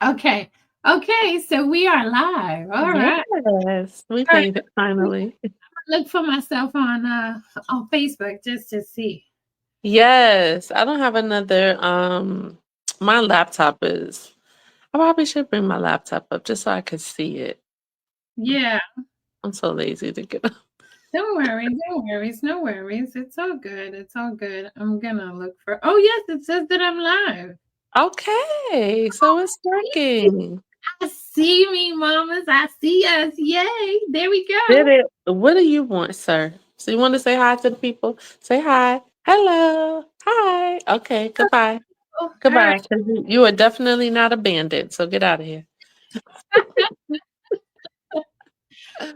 Okay. Okay, so we are live. All right. Yes, we All right. made it finally. Look for myself on Facebook just to see. Yes, I don't have another my laptop is I probably should bring my laptop up just so I could see it. Yeah. I'm so lazy to get up. Don't worry. Don't worry. It's no worries. It's all good. It's all good. I'm gonna look for yes, it says that I'm live. Okay, so it's working. I see me, mamas. I see us. Yay. There we Did go. it. What do you want, sir? So you want to say hi to the people? Say hi. Hello. Hi. Okay, goodbye. Oh, all right. Goodbye. 'Cause you are definitely not a bandit, so get out of here.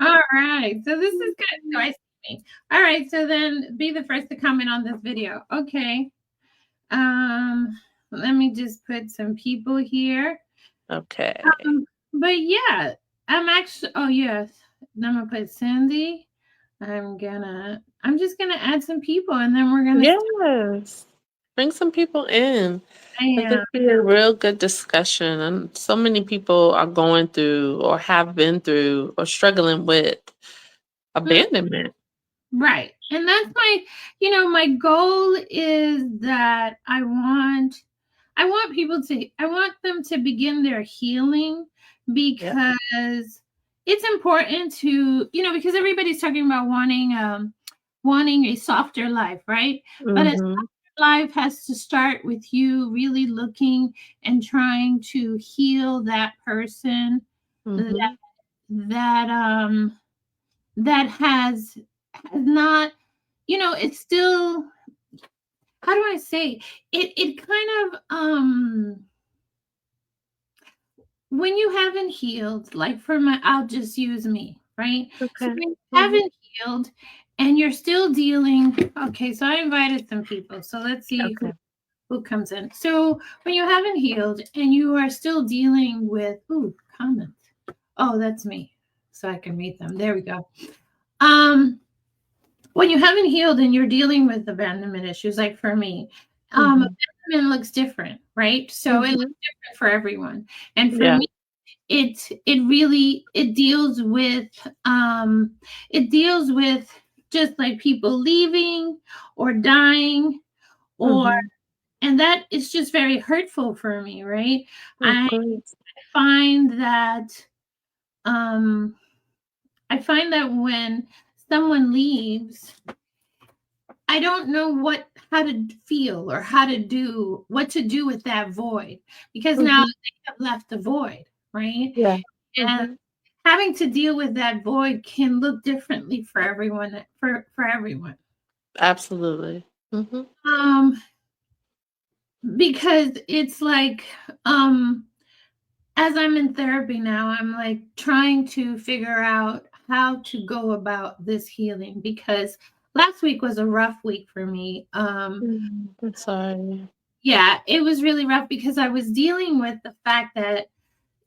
All right. So this is good. So I see me. All right. So then be the first to comment on this video. Okay. Let me just put some people here. Okay. But yeah, I'm actually. Oh yes, I'm gonna put Cindy. I'm just gonna add some people, and then we're gonna. Yes. Bring some people in. Like Yeah. it be a real good discussion. And so many people are going through or have been through or struggling with Mhm. abandonment. Right, and that's my goal is that I want them to begin their healing Yep. because it's important to, because everybody's talking about wanting a softer life, right? But a Mm-hmm. softer life has to start with you really looking and trying to heal that person that Mm-hmm. that has not, it's still, how do I say, it kind of when you haven't healed, like I'll just use me, right? So Okay. when you Mm-hmm. haven't healed and you're still dealing, okay, so I invited some people. So let's see Okay. who comes in. So when you haven't healed and you are still dealing with comments. Oh, that's me. So I can read them. There we go. Um when you haven't healed and you're dealing with abandonment issues, like for me, Mm-hmm. abandonment looks different, right? So it looks Mm-hmm. different for everyone. And for Yeah. me, it deals with just like people leaving or dying, or Mm-hmm. and that is just very hurtful for me, right? Of I course. find that um I find that when someone leaves, I don't know how to feel or what to do with that void, because now Mm-hmm. they have left the void, right? Yeah. And Mm-hmm. having to deal with that void can look differently for everyone. Absolutely. Mm-hmm. Um because it's like, as I'm in therapy now, I'm like trying to figure out how to go about this healing, because last week was a rough week for me. Mm, I'm sorry. Yeah, it was really rough because I was dealing with the fact that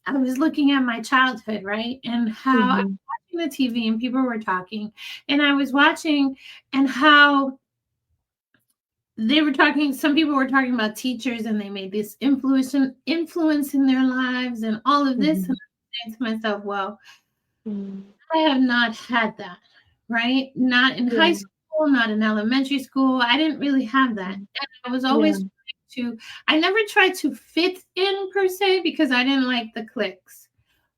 I was looking at my childhood, right? And how I Mm-hmm. was watching the TV and people were talking, and I was watching, and how some people were talking about teachers, and they made this influence in their lives and all of this. And Mm-hmm. I'm saying to myself, well, Mm-hmm. I have not had that, right? Not in high Yeah. school, not in elementary school. I didn't really have that. And I was Yeah. always I never tried to fit in per se because I didn't like the cliques.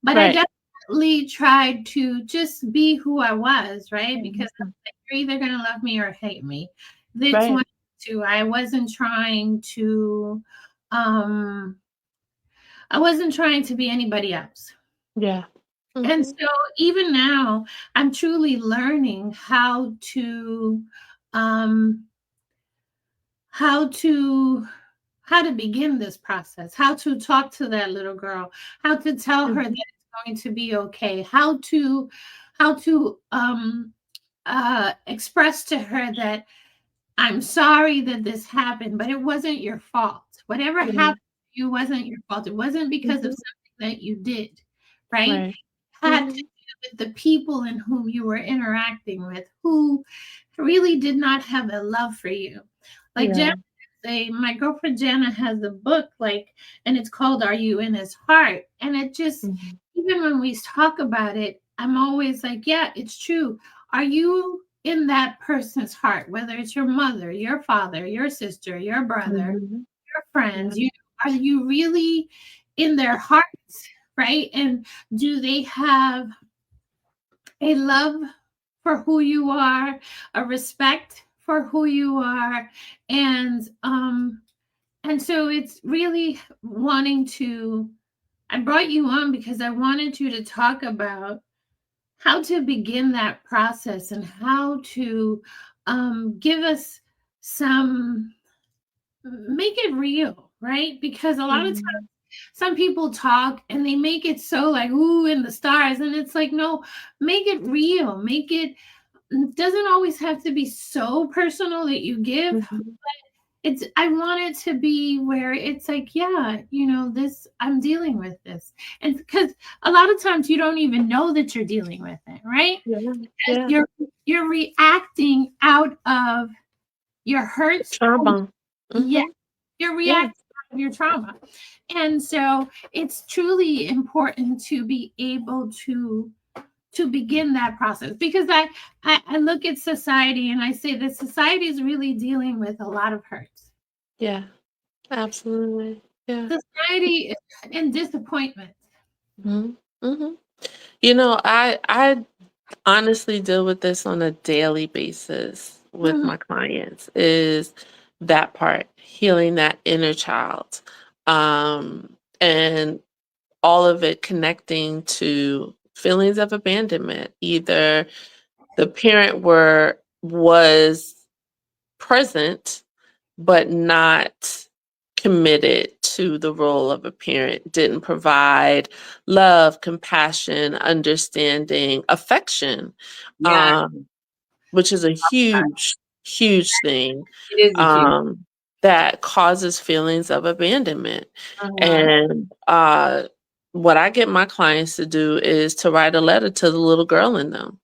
But I Right. definitely tried to just be who I was, right? Because I Mhm. was like, you're either going to love me or hate me. It's Right. one two. Um, I wasn't trying to be anybody else. Yeah. And Mhm. so even now, I'm truly learning um, how to how to begin this process, how to talk to that little girl, how to tell her that Mhm. it's going to be okay, how to express to her that I'm sorry that this happened, but it wasn't your fault. Whatever Yeah. happened to you wasn't your fault. It wasn't because of Mhm. something that you did, right? Right. Had to Mhm. do with the people in whom you were interacting with, who really did not have a love for you. Like Jen Yeah. My girlfriend Jana has a book, like, and it's called "Are You in His Heart?" And it just, Mhm. even when we talk about it, I'm always like, yeah, it's true. Are you in that person's heart? Whether it's your mother, your father, your sister, your brother, Mhm. your Yeah. friends, are you really in their hearts, right? And do they have a love for who you are, a respect for who you are, and so it's really wanting to. I brought you on because I wanted you to talk about how to begin that process and how to give us some, make it real, right? Because a lot of times Mhm. some people talk and they make it so like, ooh, in the stars, and it's like, no, make it real, make it, doesn't always have to be so personal that you give. Mhm. It's, I want it to be where it's like, yeah, this, I'm dealing with this. And because a lot of times you don't even know that you're dealing with it, right? Yeah. As Yeah. you're reacting out of your hurts. Trauma. Yeah, Mhm. you're Yeah. reacting out of your trauma. And so it's truly important to be able to begin that process, because I look at society and I say that society is really dealing with a lot of hurts. Yeah. Absolutely. Yeah. Society and disappointment. Mhm. Mhm. I honestly deal with this on a daily basis with Mhm. my clients is that part, healing that inner child. And all of it connecting to feelings of abandonment. Either the parent was present but not committed to the role of a parent, didn't provide love, compassion, understanding, affection, Yeah, um, which is a huge, huge thing, it is a huge. um, that causes feelings of abandonment. Mhm. And what I get my clients to do is to write a letter to the little girl in them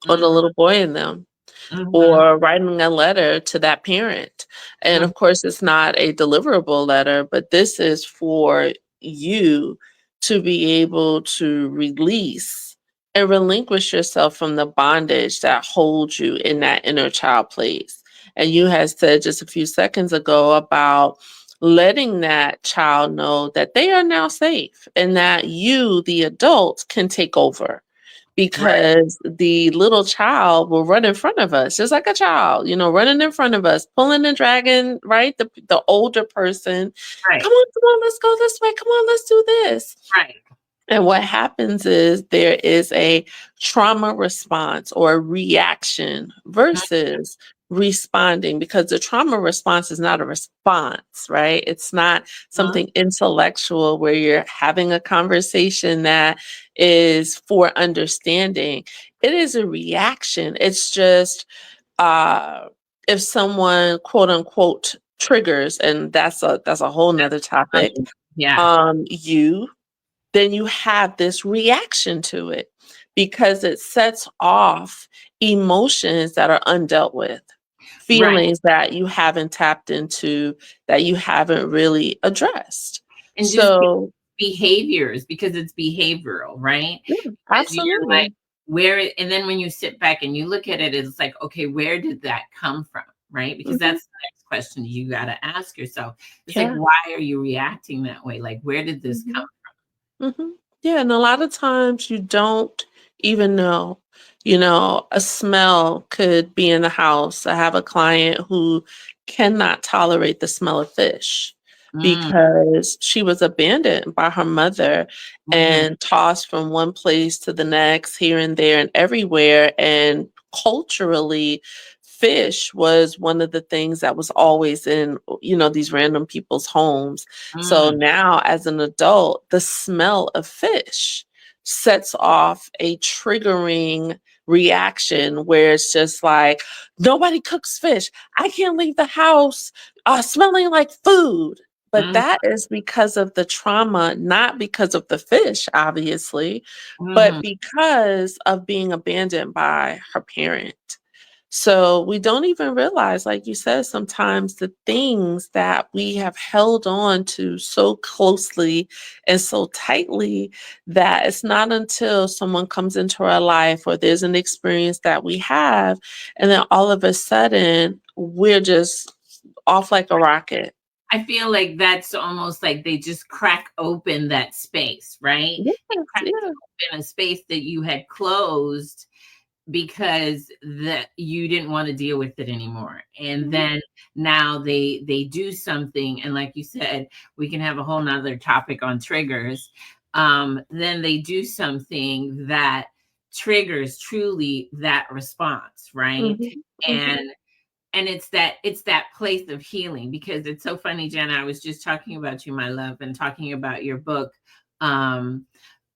or the Mhm, little boy in them, mhm, or writing a letter to that parent. And mhm. of course, it's not a deliverable letter, but this is for you to be able to release and relinquish yourself from the bondage that holds you in that inner child place. And you had said just a few seconds ago about letting that child know that they are now safe and that you, the adult, can take over, Right, because the little child will run in front of us, just like a child, running in front of us, pulling and dragging, right? The older person, right, come on, let's go this way. Come on, let's do this. right, And what happens is there is a trauma response or a reaction mm, versus responding, because the trauma response is not a response, right? It's not mhm, something intellectual where you're having a conversation that is for understanding. It is a reaction. It's just if someone quote unquote triggers, and that's a whole nother topic, mhm. Yeah, you then you have this reaction to it because it sets off emotions that are undealt with, right. feelings that you haven't tapped into, that you haven't really addressed. And just So, behaviors, because it's behavioral, right? yeah, Because you're like, absolutely. and then when you sit back and you look at it, it's like, okay, where did that come from? Right? Because Hmm. that's the next question you got to ask yourself. It's like, Yeah. why are you reacting that way? Like, where did this come? Hmm. Hmm. Yeah, and a lot of times you don't even know. A smell could be in the house. I have a client who cannot tolerate the smell of fish Mm, because she was abandoned by her mother mhm, and tossed from one place to the next, here and there and everywhere. And culturally, fish was one of the things that was always in, these random people's homes. So mm, now, as an adult, the smell of fish sets off a triggering reaction where it's just like, nobody cooks fish. I can't leave the house smelling like food. But mm, that is because of the trauma, not because of the fish, obviously, but mhm. because of being abandoned by her parent. So we don't even realize, like you said, sometimes the things that we have held on to so closely and so tightly that it's not until someone comes into our life or there's an experience that we have, and then all of a sudden we're just off like a rocket. I feel like that's almost like they just crack open that space, right? Yes, They crack yeah. open a space that you had closed because that you didn't want to deal with it anymore. And Mhm, then now they do something, and like you said, we can have a whole nother topic on triggers. Then they do something that triggers truly that response, right? mhm, mhm, And it's that place of healing, because it's so funny, Jenna. I was just talking about you, my love, and talking about your book, um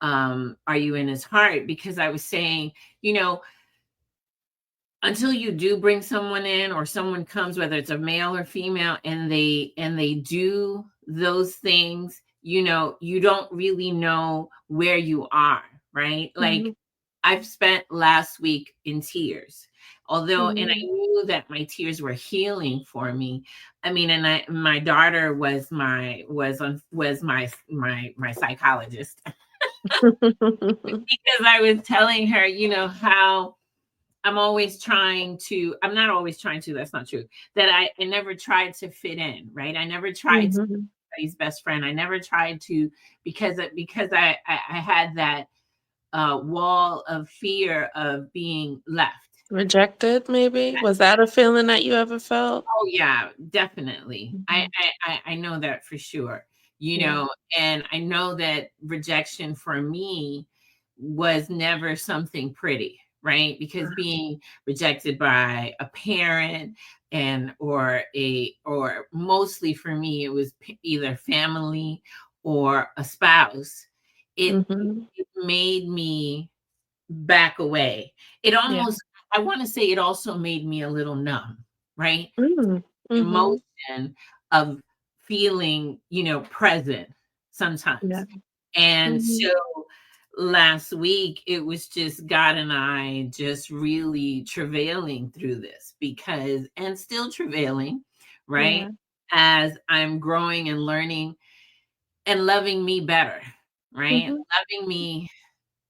Are You in His Heart? Because I was saying, you know, until you do bring someone in, or someone comes, whether it's a male or female, and they do those things, you don't really know where you are, right? Like, mhm, I've spent last week in tears. Although, and I mhm. knew that my tears were healing for me. I mean, and my daughter was my psychologist, because I was telling her, how I'm not always trying to, that's not true. That I never tried to fit in, right? I never tried to Mhm. be anybody's best friend. I never tried to, because I had that wall of fear of being left. Rejected, maybe? Was that a feeling that you ever felt? Oh yeah, definitely. I Mhm. I I I know that for sure. You Yeah. know, and I know that rejection for me was never something pretty, right? Because being rejected by a parent, or mostly for me it was either family or a spouse. It Mhm. it made me back away. It Yeah. almost, I want to say, it also made me a little numb, right? Mm. Mhm. Emotion of feeling, present Yeah. sometimes. And so Mhm. last week, it was just God and I just really travailing through this, and still travailing, right? Yeah. As I'm growing and learning and loving me better, right? Mhm. Loving me,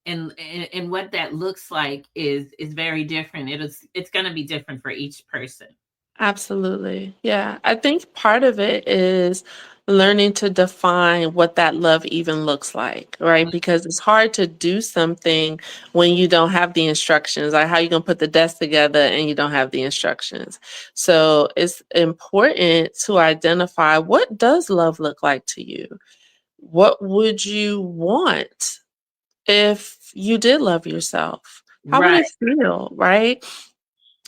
and what that looks like is very different. It's going to be different for each person. Absolutely. Yeah. I think part of it is learning to define what that love even looks like, right? Because it's hard to do something when you don't have the instructions. Like, how you going to put the desk together and you don't have the instructions. So it's important to identify, what does love look like to you? What would you want if you did love yourself? How would Right. it feel, right?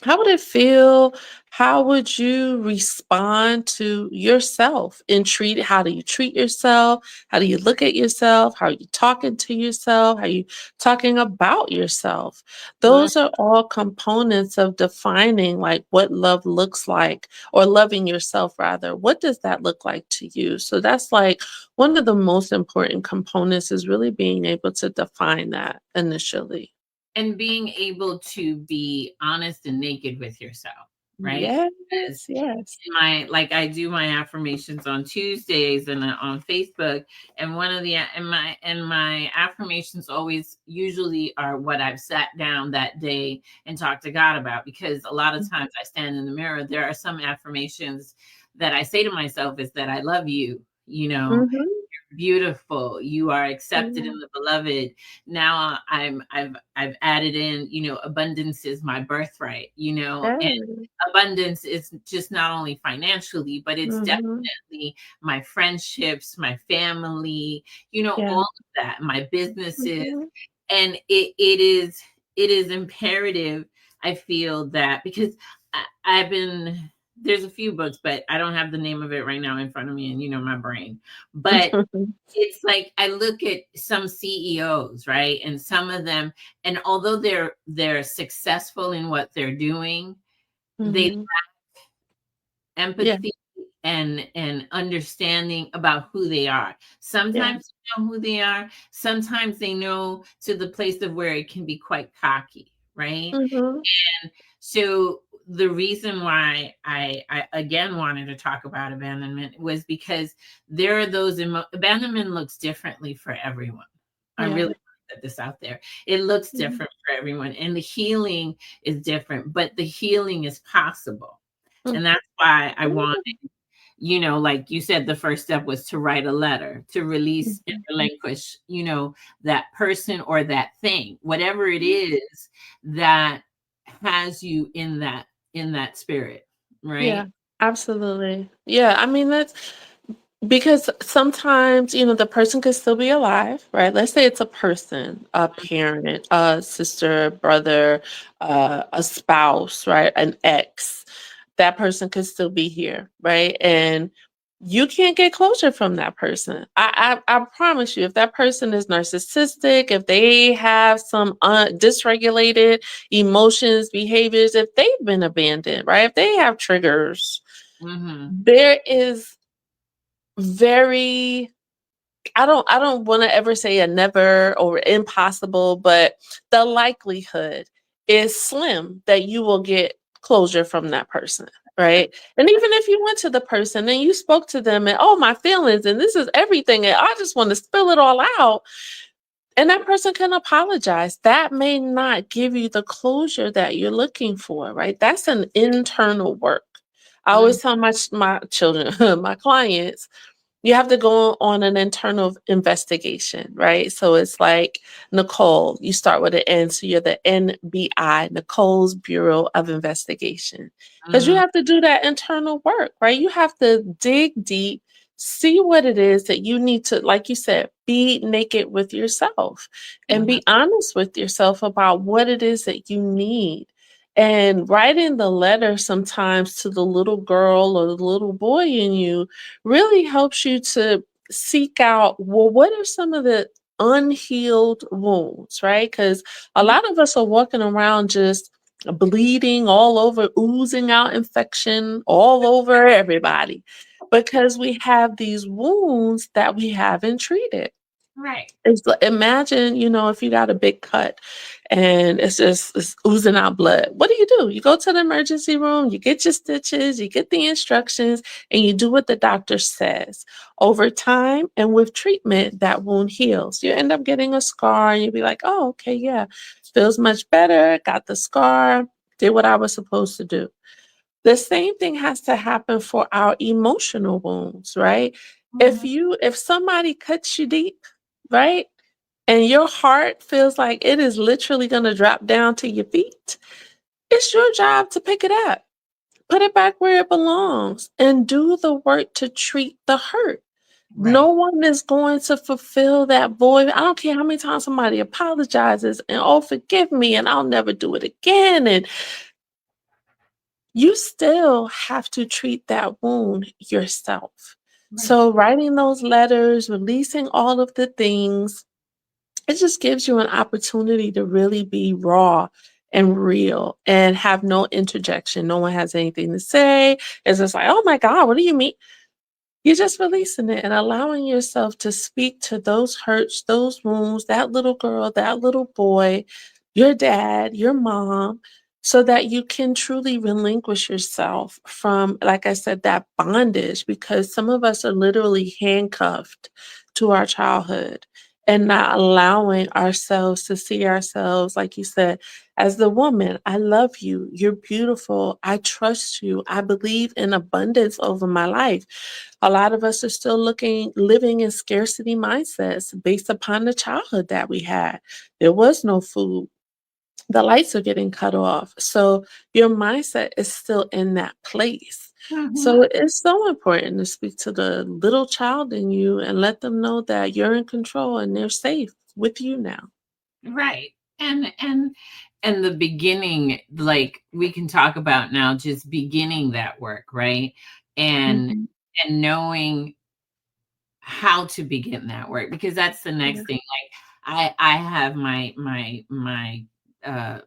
How would it feel? How would you respond to yourself and how do you treat yourself? How do you look at yourself? How are you talking to yourself? How are you talking about yourself? Mm, Those are all components of defining like what love looks like, or loving yourself rather. What does that look like to you? So that's like one of the most important components, is really being able to define that initially. and being able to be honest and naked with yourself, right? Because Yes, yes. I do my affirmations on Tuesdays and on Facebook, and one of the and my affirmations always usually are what I've sat down that day and talked to God about, because a lot of times I stand in the mirror. There are some affirmations that I say to myself, is that I love you, Mhm. beautiful, you are accepted in Yeah. the beloved. Now I've added in, abundance is my birthright, and Yeah. abundance is just not only financially, but it's Mhm. definitely my friendships, my family, Yeah. all of that, my businesses. Mhm. And it is imperative, I feel, that because I've been, there's a few books, but I don't have the name of it right now in front of me, and my brain. But it's like I look at some CEOs, right? And some of them, and although they're successful in what they're doing, they Mhm. Yeah. empathy and understanding about who they are. Yeah. Sometimes they know who they are. Sometimes they know to the place of where it can be quite cocky, right? Mhm. So the reason why I again wanted to talk about abandonment was because there are those abandonment looks differently for everyone. I Yeah. really want to put this out there. It looks Mhm. different for everyone, and the healing is different, but the healing is possible. Mm. And that's why I Mhm. wanted, like you said, the first step was to write a letter to release and Mhm. relinquish, that person or that thing, whatever it is that has you in that spirit, Yeah, right? absolutely. Yeah, I mean, that's because sometimes, the person could still be alive, right? Let's say it's a person, a parent, a sister, brother, a spouse, right? An ex. That person could still be here, right? And you can't get closure from that person. I promise you, if that person is narcissistic, if they have some dysregulated emotions, behaviors, if they've been abandoned, right? If they have triggers, Mm-hmm. there is very I don't want to ever say a never or impossible, but the likelihood is slim that you will get closure from that person, right? And even if you went to the person and you spoke to them and oh my feelings and this is everything and I just want to spill it all out, and that person can apologize. That may not give you the closure that you're looking for, right? That's an internal work. I Mm-hmm. always tell my children, my clients, you have to go on an internal investigation, right? So it's like Nicole, you start with an N, so you're the NBI, Nicole's Bureau of Investigation. Because you have to do that internal work, right? You have to dig deep, see what it is that you need to, like you said, be naked with yourself and Mm-hmm. be honest with yourself about what it is that you need. And writing the letter sometimes to the little girl or the little boy in you really helps you to seek out, well, what are some of the unhealed wounds, right? Because a lot of us are walking around just bleeding all over, oozing out infection all over everybody because we have these wounds that we haven't treated. Right. Imagine, if you got a big cut and it's oozing out blood. What do? You go to the emergency room, you get your stitches, you get the instructions, and you do what the doctor says. Over time and with treatment, that wound heals. You end up getting a scar and you'll be like, oh, okay, yeah, feels much better. Got the scar, did what I was supposed to do. The same thing has to happen for our emotional wounds, right? Mm-hmm. If somebody cuts you deep, right? And your heart feels like it is literally going to drop down to your feet, it's your job to pick it up, put it back where it belongs, and do the work to treat the hurt. No Right. one is going to fulfill that void. I don't care how many times somebody apologizes and, oh, forgive me, and I'll never do it again. And you still have to treat that wound yourself. Right. So, writing those letters, releasing all of the things, it just gives you an opportunity to really be raw and real and have no interjection. No one has anything to say. It's just like, oh my God, what do you mean? You're just releasing it and allowing yourself to speak to those hurts, those wounds, that little girl, that little boy, your dad, your mom, so that you can truly relinquish yourself from, like I said, that bondage, because some of us are literally handcuffed to our childhood and not allowing ourselves to see ourselves, like you said, as the woman. I love you. You're beautiful. I trust you. I believe in abundance over my life. A lot of us are still living in scarcity mindsets based upon the childhood that we had. There was no food. The lights are getting cut off. So your mindset is still in that place. Mm-hmm. So it's so important to speak to the little child in you and let them know that you're in control and they're safe with you now. Right. And the beginning, like we can talk about now, just beginning that work, right? And Mhm. and knowing how to begin that work, because that's the Yeah. next thing. Like I have uh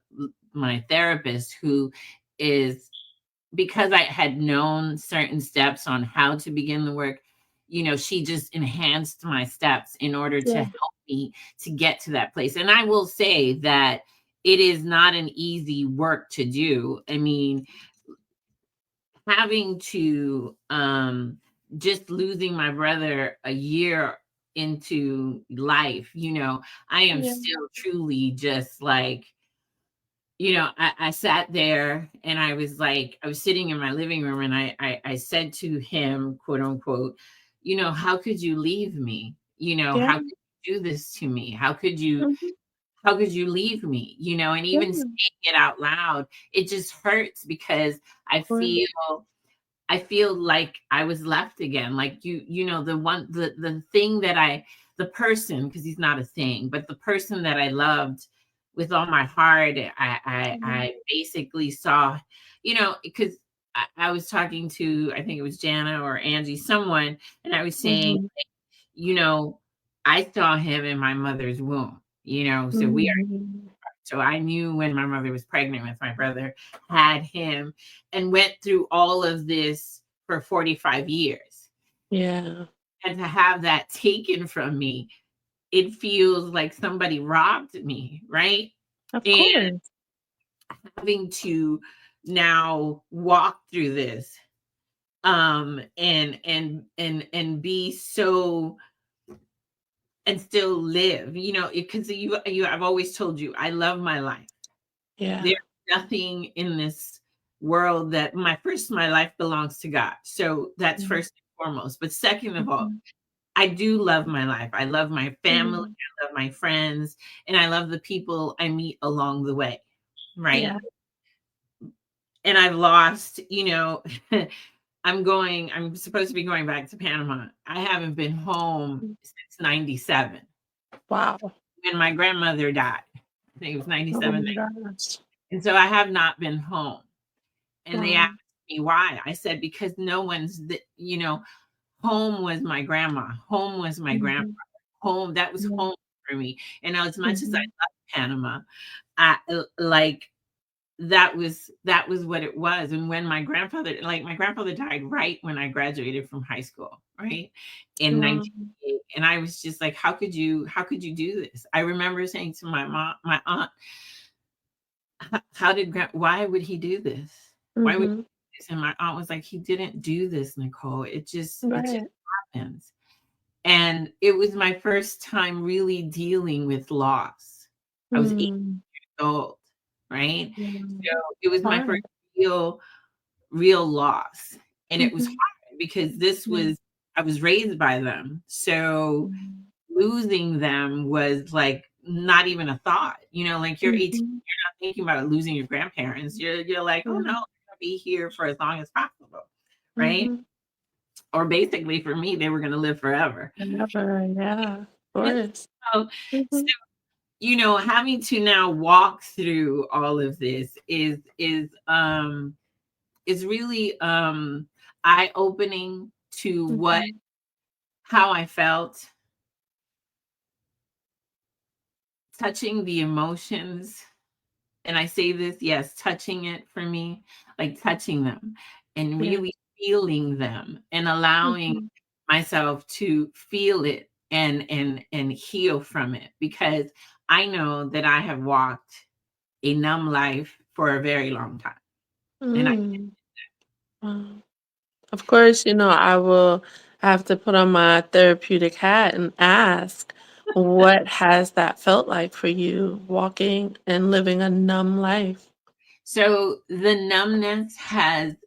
my therapist who is, because I had known certain steps on how to begin the work, she just enhanced my steps in order to Yeah. help me to get to that place. And I will say that it is not an easy work to do. I mean, having to just losing my brother a year into life, I am Yeah. still truly just like, I sat there and I was like, I was sitting in my living room and I said to him, quote unquote, how could you leave me? Yeah. How could you do this to me? Mhm. How could you leave me? And Yeah. even saying it out loud, it just hurts because I Right. feel I feel like I was left again. Like the thing that the person, because he's not a thing, but the person that I loved with all my heart, Mhm. I basically saw, because I was talking to, I think it was Jana or Angie, someone, and I was saying, Mhm. you know, I saw him in my mother's womb, so Mhm. so I knew when my mother was pregnant with my brother, had him, and went through all of this for 45 years. Yeah. And to have that taken from me, it feels like somebody robbed me, right? Of And course. having to now walk through this, and be so, and still live, because I've always told you I love my life. Yeah. There's nothing in this world that my life belongs to God. So that's Mhm. first and foremost. But second of all, Mhm. I do love my life. I love my family, Mhm. I love my friends, and I love the people I meet along the way. Right. Yeah. And I've lost, I'm supposed to be going back to Panama. I haven't been home since 97 Wow. when my grandmother died. I think it was Oh 97. my gosh. And so I have not been home. And they Wow. asked me why. I said, because no one's, home was my grandma. Home was my grandpa. Mhm. Home, that was Yeah. home for me. And as much as I Mhm. love Panama, I like that was what it was. And when my grandfather died right when I graduated from high school, right? In Wow. 1988. And I was just like, how could you do this? I remember saying to my aunt, why would he do this? Why would Mhm. he do this? And my aunt was like, he didn't do this, Nicole. It just Right. happens. And it was my first time really dealing with loss. I was 8 Mm. years old, right? Yeah. So it was my first Hard. real loss. And it was Mhm. hard because Yeah. I was raised by them. So Mhm. losing them was like not even a thought. Like you're 18, Mhm. you're not thinking about losing your grandparents. You're like, oh no, I'm Yeah. gonna be here for as long as possible, right? Mhm. Or basically for me, they were gonna live forever. Never. Yeah. Of And course. so, Mhm. having to now walk through all of this is really eye opening to Mhm. how I felt, touching the emotions. And I say this, yes, touching it for me, like touching them and Yeah. really feeling them and allowing Mhm. myself to feel it and heal from it, because I know that I have walked a numb life for a very long time. And I Mm. Wow. Of course, I will have to put on my therapeutic hat and ask, what has that felt like for you walking and living a numb life? So the numbness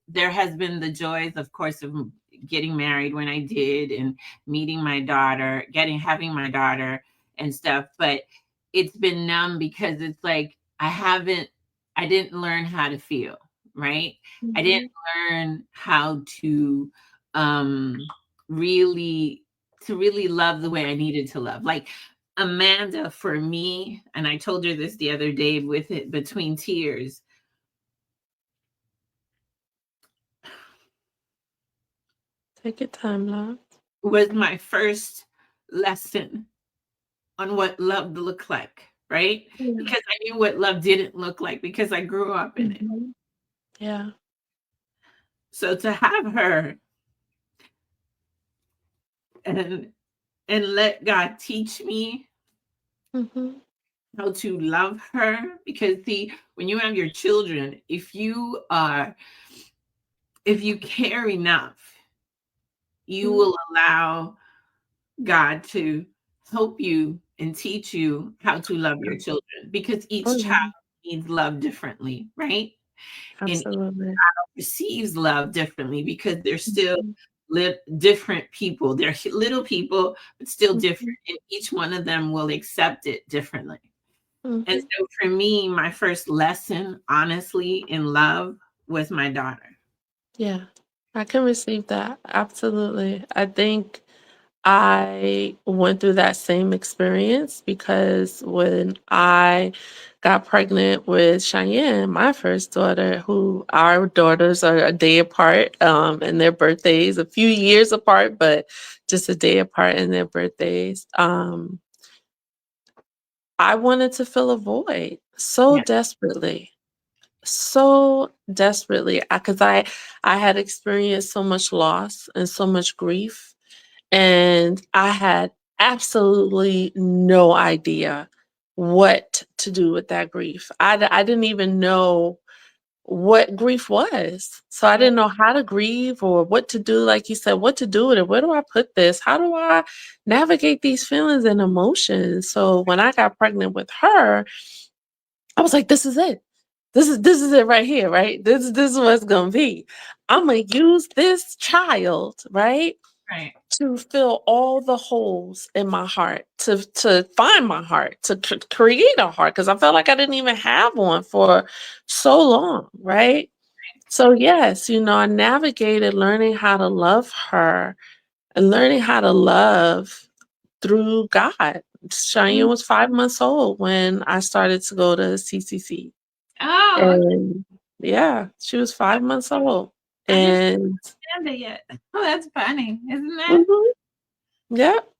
there has been the joys, of course, of getting married when I did, and meeting my daughter, having my daughter and stuff. But it's been numb because it's like I didn't learn how to feel, right? I didn't Mhm. learn how to um, really really love the way I needed to love. Like Amanda, for me, and I told her this the other day with it between tears, Take your time, love. was my first lesson on what love looked like, right? Yeah. Because I knew what love didn't look like because I grew up in it. Mhm. Yeah. So to have her and let God teach me Mhm. how to love her, because see, when you have your children, if you are if you care enough, you Mhm. will allow God to help you and teach you how to love your children, because Oh, each child yeah. needs love differently, right? And each Absolutely. receives love differently because they're still Mhm. different people. They're little people, but still different. Mhm. And each one of them will accept it differently. And Mhm. so for me, my first lesson, honestly, in love was my daughter. Yeah, I can receive that. Absolutely. I think I went through that same experience because when I got pregnant with Cheyenne, my first daughter, who our daughters are a day apart, and their birthdays, a few years apart, but just a day apart in their birthdays. I wanted to fill a void so Yeah. desperately. So desperately, because I had experienced so much loss and so much grief, and I had absolutely no idea what to do with that grief. I didn't even know what grief was. So I Yeah. didn't know how to grieve or what to do, like you said, what to do with it. Where do I put this? How do I navigate these feelings and emotions? So when I got pregnant with her, I was like, this is it. This is it right here, right? This is what it's gonna be. I'm gonna use this child, right, Right. to fill all the holes in my heart, to find my heart, to create a heart, because I felt like I didn't even have one for so long, right? So yes, I navigated learning how to love her and learning how to love through God. Cheyenne Mm. was 5 months old when I started to go to CCC. Oh, okay. And yeah, she was 5 months old. I didn't And understand it yet. Oh, that's funny, isn't that? mhm, yep.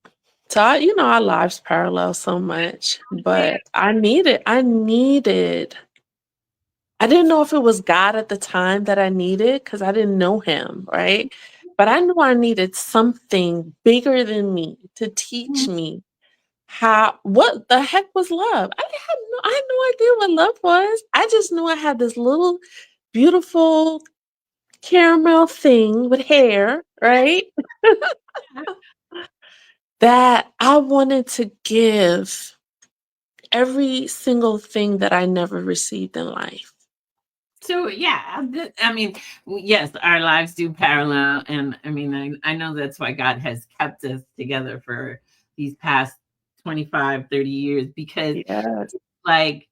So our lives parallel so much, Yeah. but I didn't know if it was God at the time that I needed because I didn't know him, right? But I knew I needed something bigger than me to teach Mhm. me what the heck was love. I had no idea what love was. I just knew I had this little beautiful caramel thing with hair, right? That I wanted to give every single thing that I never received in life. So yeah, I mean, yes, our lives do parallel, and I mean, I know that's why God has kept us together for these past 25, 30 years, because Yes. like,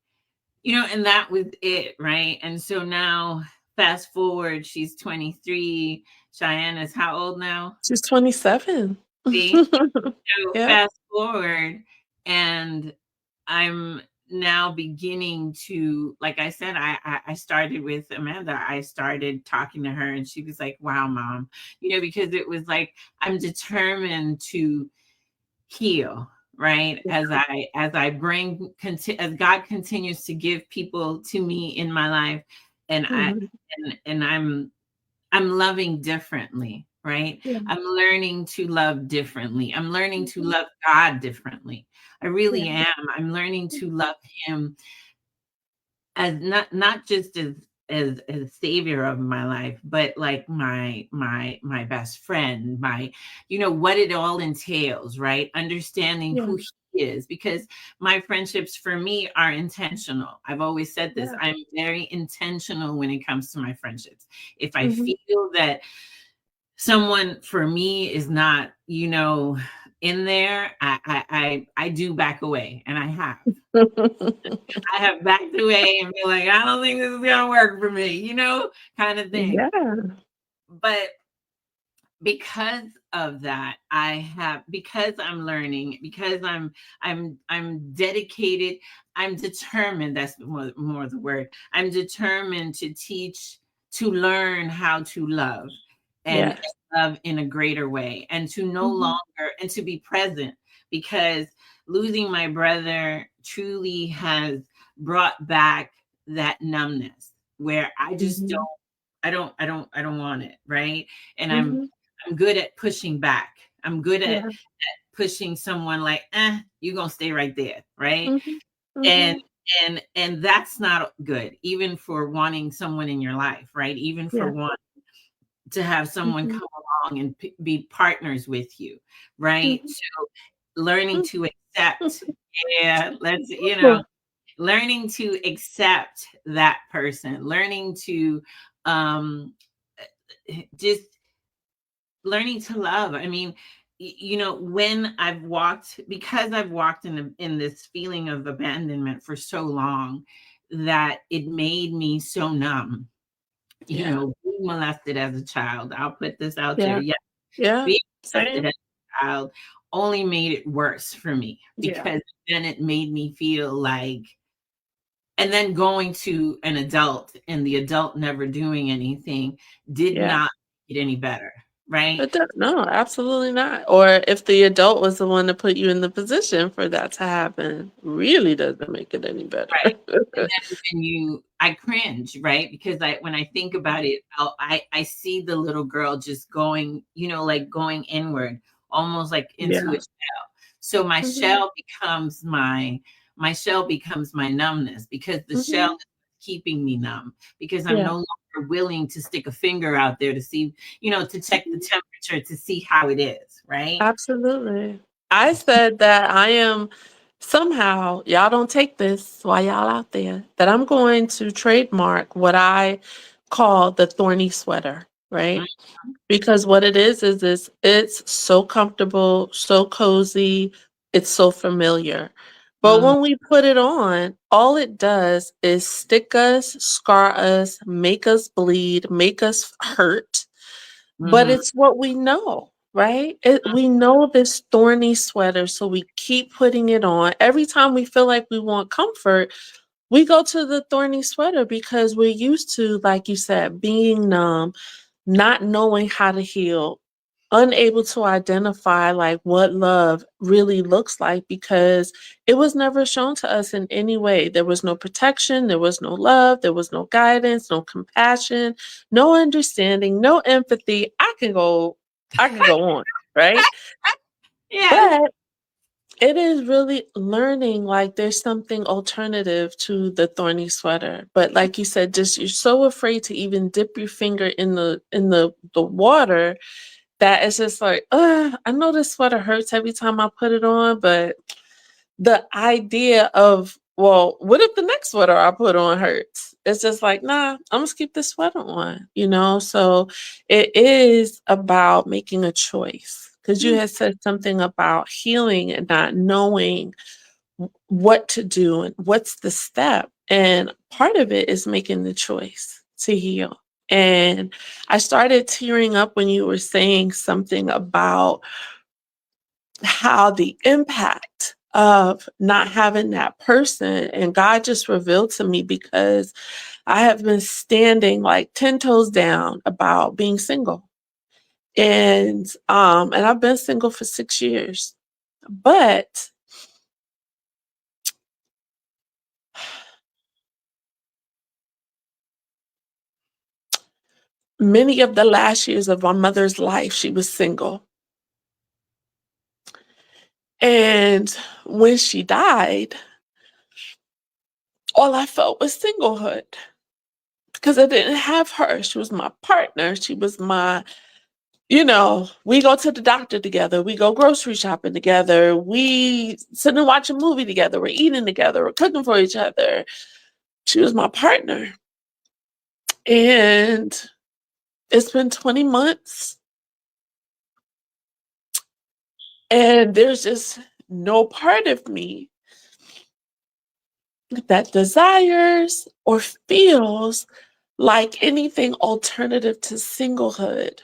and that was it, right? And so now, fast forward, she's 23. Cheyenne is how old now? She's 27. See? So Yep. fast forward, and I'm now beginning to, like I said, I started with Amanda. I started talking to her, and she was like, "Wow, mom," because it was like I'm determined to heal, right? As I as God continues to give people to me in my life, and I Mhm. and I'm loving differently, right? Yeah. I'm learning to love differently. I'm learning to Mhm. love God differently. I Yeah. really am. I'm learning to love him as not just as savior of my life, but like my best friend, my what it all entails, right? Understanding Yeah. who he is, because my friendships for me are intentional. I've always said this. Yeah. I'm very intentional when it comes to my friendships. If I Mhm. feel that someone for me is not, in there, I do back away, and I have backed away and be like, I don't think this is gonna work for me, kind of thing. Yeah. But because of that, because I'm learning, because I'm dedicated, I'm determined. That's more the word. I'm determined to teach, to learn how to love, and Yes. love in a greater way, and to no Mhm. longer, and to be present, because losing my brother truly has brought back that numbness where I just don't, Mhm. I don't want it, right? And Mhm. I'm good at pushing back. I'm good at Yeah. pushing someone like, you're gonna stay right there, right? Mhm. And Mhm. that's not good, even for wanting someone in your life, right? Even for Yeah. one. to have someone Mhm. come along and be partners with you, right? Mhm. So learning to accept, yeah, let's, Mhm. learning to accept that person, learning to um just learning to love. I mean, when because I've walked in this feeling of abandonment for so long, that it made me so numb. Yeah. Being molested as a child, I'll put this out there. Yeah. Yeah, Yeah. being molested Same. as a child only made it worse for me, Yeah. because then it made me feel like, and then going to an adult and the adult never doing anything did Yeah. not make it any better, right? No, absolutely not. Or if the adult was the one to put you in the position for that to happen, really doesn't make it any better. Right. And then I cringe, right? Because when I think about it, I see the little girl just going, like going inward, almost like into a Yeah. shell. So Mhm. my shell becomes my numbness, because the shell Mhm. is keeping me numb, because I'm Yeah. no longer willing to stick a finger out there to see, to check the temperature to see how it is, right? Absolutely. I said that I am somehow, y'all don't take this while y'all out there, that I'm going to trademark what I call the thorny sweater, right? Because what it is it's so comfortable, so cozy, it's so familiar. But Mm-hmm. when we put it on, all it does is stick us, scar us, make us bleed, make us hurt. But Mm-hmm. it's what we know, right? We know this thorny sweater, so we keep putting it on. Every time we feel like we want comfort, we go to the thorny sweater because we're used to, like you said, being numb, not knowing how to heal, unable to identify like what love really looks like because it was never shown to us in any way. There was no protection, there was no love, there was no guidance, no compassion, no understanding, no empathy. I can go on, right? Yes. But it is really learning like there's something alternative to the thorny sweater. But like you said, just you're so afraid to even dip your finger in the water that it's just like, I know this sweater hurts every time I put it on, but the idea of, well, what if the next sweater I put on hurts? It's just like, nah, I'm gonna keep this sweater on. So it is about making a choice. Because you had said something about healing and not knowing what to do and what's the step. And part of it is making the choice to heal. And I started tearing up when you were saying something about how the impact of not having that person, and God just revealed to me because I have been standing like 10 toes down about being single. And I've been single for 6 years. But many of the last years of my mother's life, she was single. And when she died, all I felt was singlehood because I didn't have her. She was my partner. She was we go to the doctor together. We go grocery shopping together. We sit and watch a movie together. We're eating together. We're cooking for each other. She was my partner. And it's been 20 months and there's just no part of me that desires or feels like anything alternative to singlehood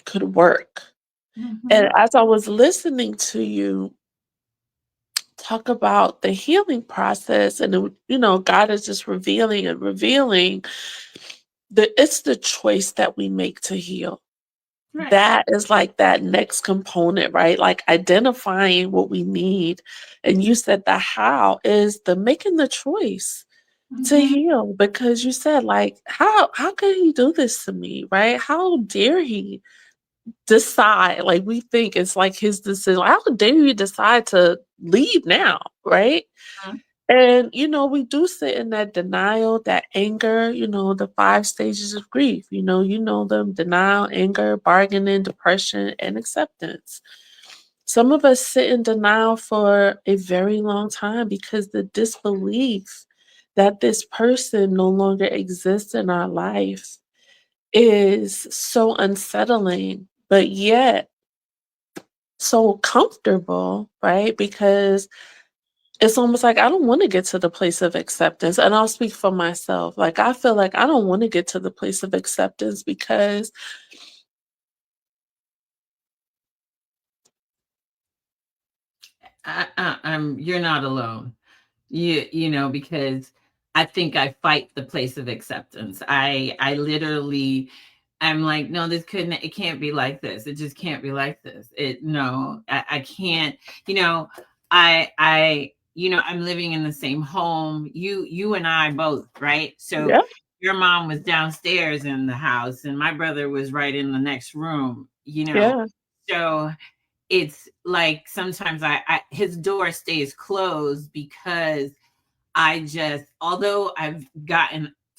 could work. Mm-hmm. And as I was listening to you talk about the healing process, and God is just revealing and revealing that it's the choice that we make to heal. Right. That is like that next component, right? Like identifying what we need. And you said the how is the making the choice to Mm-hmm. heal, because you said like how can he do this to me, right? How dare he decide, like we think it's like his decision, how dare you decide to leave now, right? And, we do sit in that denial, that anger, the 5 stages of grief. You know them: denial, anger, bargaining, depression, and acceptance. Some of us sit in denial for a very long time because the disbelief that this person no longer exists in our life is so unsettling, but yet so comfortable, right? Because it's almost like I don't want to get to the place of acceptance. And I'll speak for myself. Like, I feel like I don't want to get to the place of acceptance because You're not alone. Because I think I fight the place of acceptance. I literally, I'm like, no, it can't be like this. It just can't be like this. No, I can't, you know, I'm living in the same home. You and I both, right? So yeah, your mom was downstairs in the house and my brother was right in the next room, yeah, so it's like sometimes his door stays closed because although I've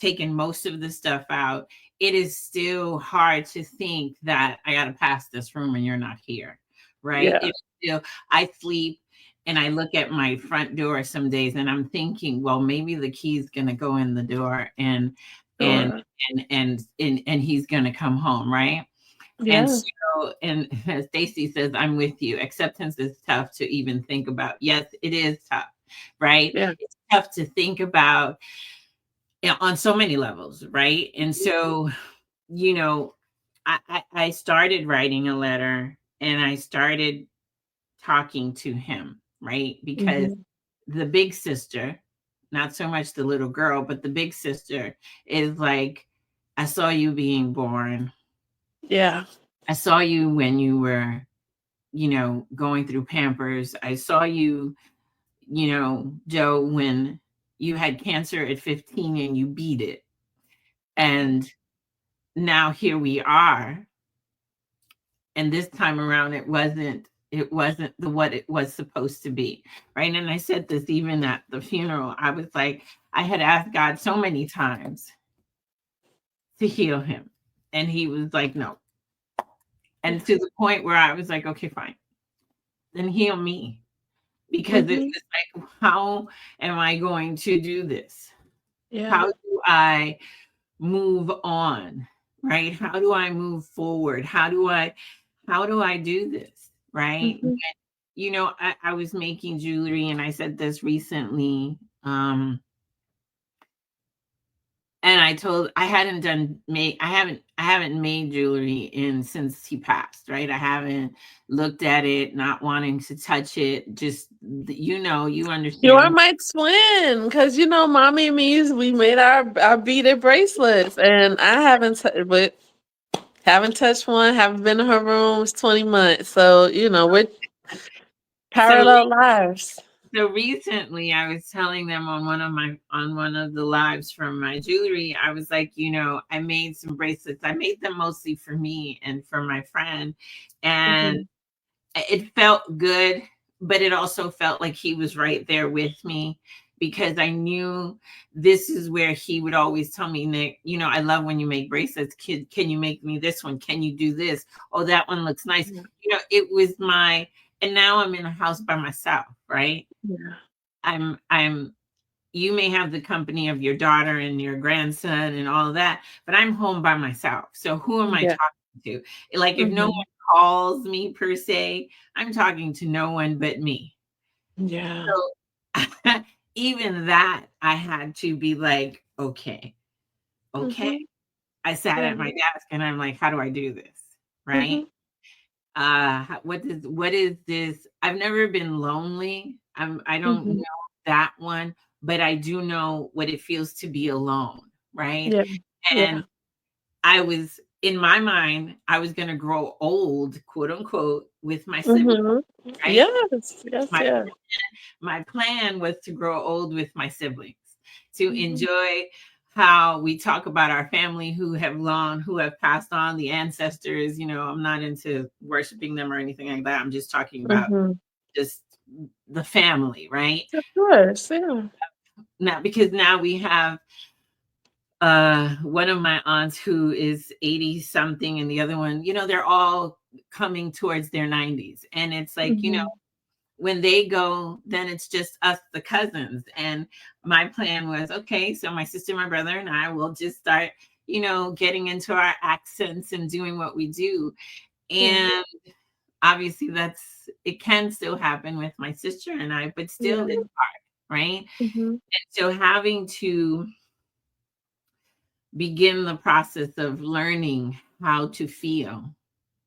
taken most of the stuff out, it is still hard to think that I got to pass this room and you're not here, right? yeah, It's still, I sleep and I look at my front door some days and I'm thinking, well, maybe the key's going to go in the door and sure. and he's going to come home, right? And Yeah, so, and Stacy says, I'm with you. Acceptance is tough to even think about. Yes, it is tough, right? yeah, It's tough to think about on so many levels, right? And so, you know, I started writing a letter and I started talking to him, right? Because mhm, the big sister, not so much the little girl, but the big sister is like, I saw you being born. yeah, I saw you when you were going through Pampers. I saw you, Joe, when you had cancer at 15 and you beat it. And now here we are. And this time around it wasn't the what it was supposed to be. Right. And I said this even at the funeral. I was like, I had asked God so many times to heal him. And he was like, no. And to the point where I was like, okay, fine. Then heal me. Because it mhm, was like, how am I going to do this? yeah, How do I move on? Right? How do I move forward? How do I do this? Right? mhm. I was making jewelry and I said this recently. And I haven't made jewelry in since he passed, right? I haven't looked at it, not wanting to touch it. Just you You are understand. my twin, because mommy and me, we made our beaded bracelets, and I haven't touched one. Haven't been in her room. It's 20 months, so we're So parallel lives. So recently I was telling them on one of the lives from my jewelry, I was like, I made some bracelets. I made them mostly for me and for my friend. And Mhm, it felt good, but it also felt like he was right there with me because I knew this is where he would always tell me, Nick, I love when you make bracelets. Can you make me this one? Can you do this? Oh, that one looks nice. yeah, It was and now I'm in a house by myself, right? yeah, I'm you may have the company of your daughter and your grandson and all of that, but I'm home by myself. So who am I yeah, talking to? Like if no mhm, one calls me per se, I'm talking to no one but me. yeah, So even that I had to be like, okay, okay. mhm, I sat yeah, at my desk and I'm like, how do I do this? Right? mhm, What is this? I've never been lonely. I don't mhm, know that one, but I do know what it feels to be alone, right? yeah, yeah, And I was in my mind, I was going to grow old, quote unquote, with my siblings, mhm, right? yes, yes, My yes, my plan was to grow old with my siblings, to mhm, enjoy how we talk about our family who have passed on, the ancestors. I'm not into worshiping them or anything like that. I'm just talking about mhm, just the family, right? Of course, yeah. Now, because now we have one of my aunts who is 80 something, and the other one, they're all coming towards their 90s. And it's like, Mhm. when they go, then it's just us, the cousins. And my plan was, okay, so my sister, my brother, and I will just start, getting into our accents and doing what we do. Yeah. And obviously it can still happen with my sister and I, but still Yeah. it's hard, right? Mhm. And so having to begin the process of learning how to feel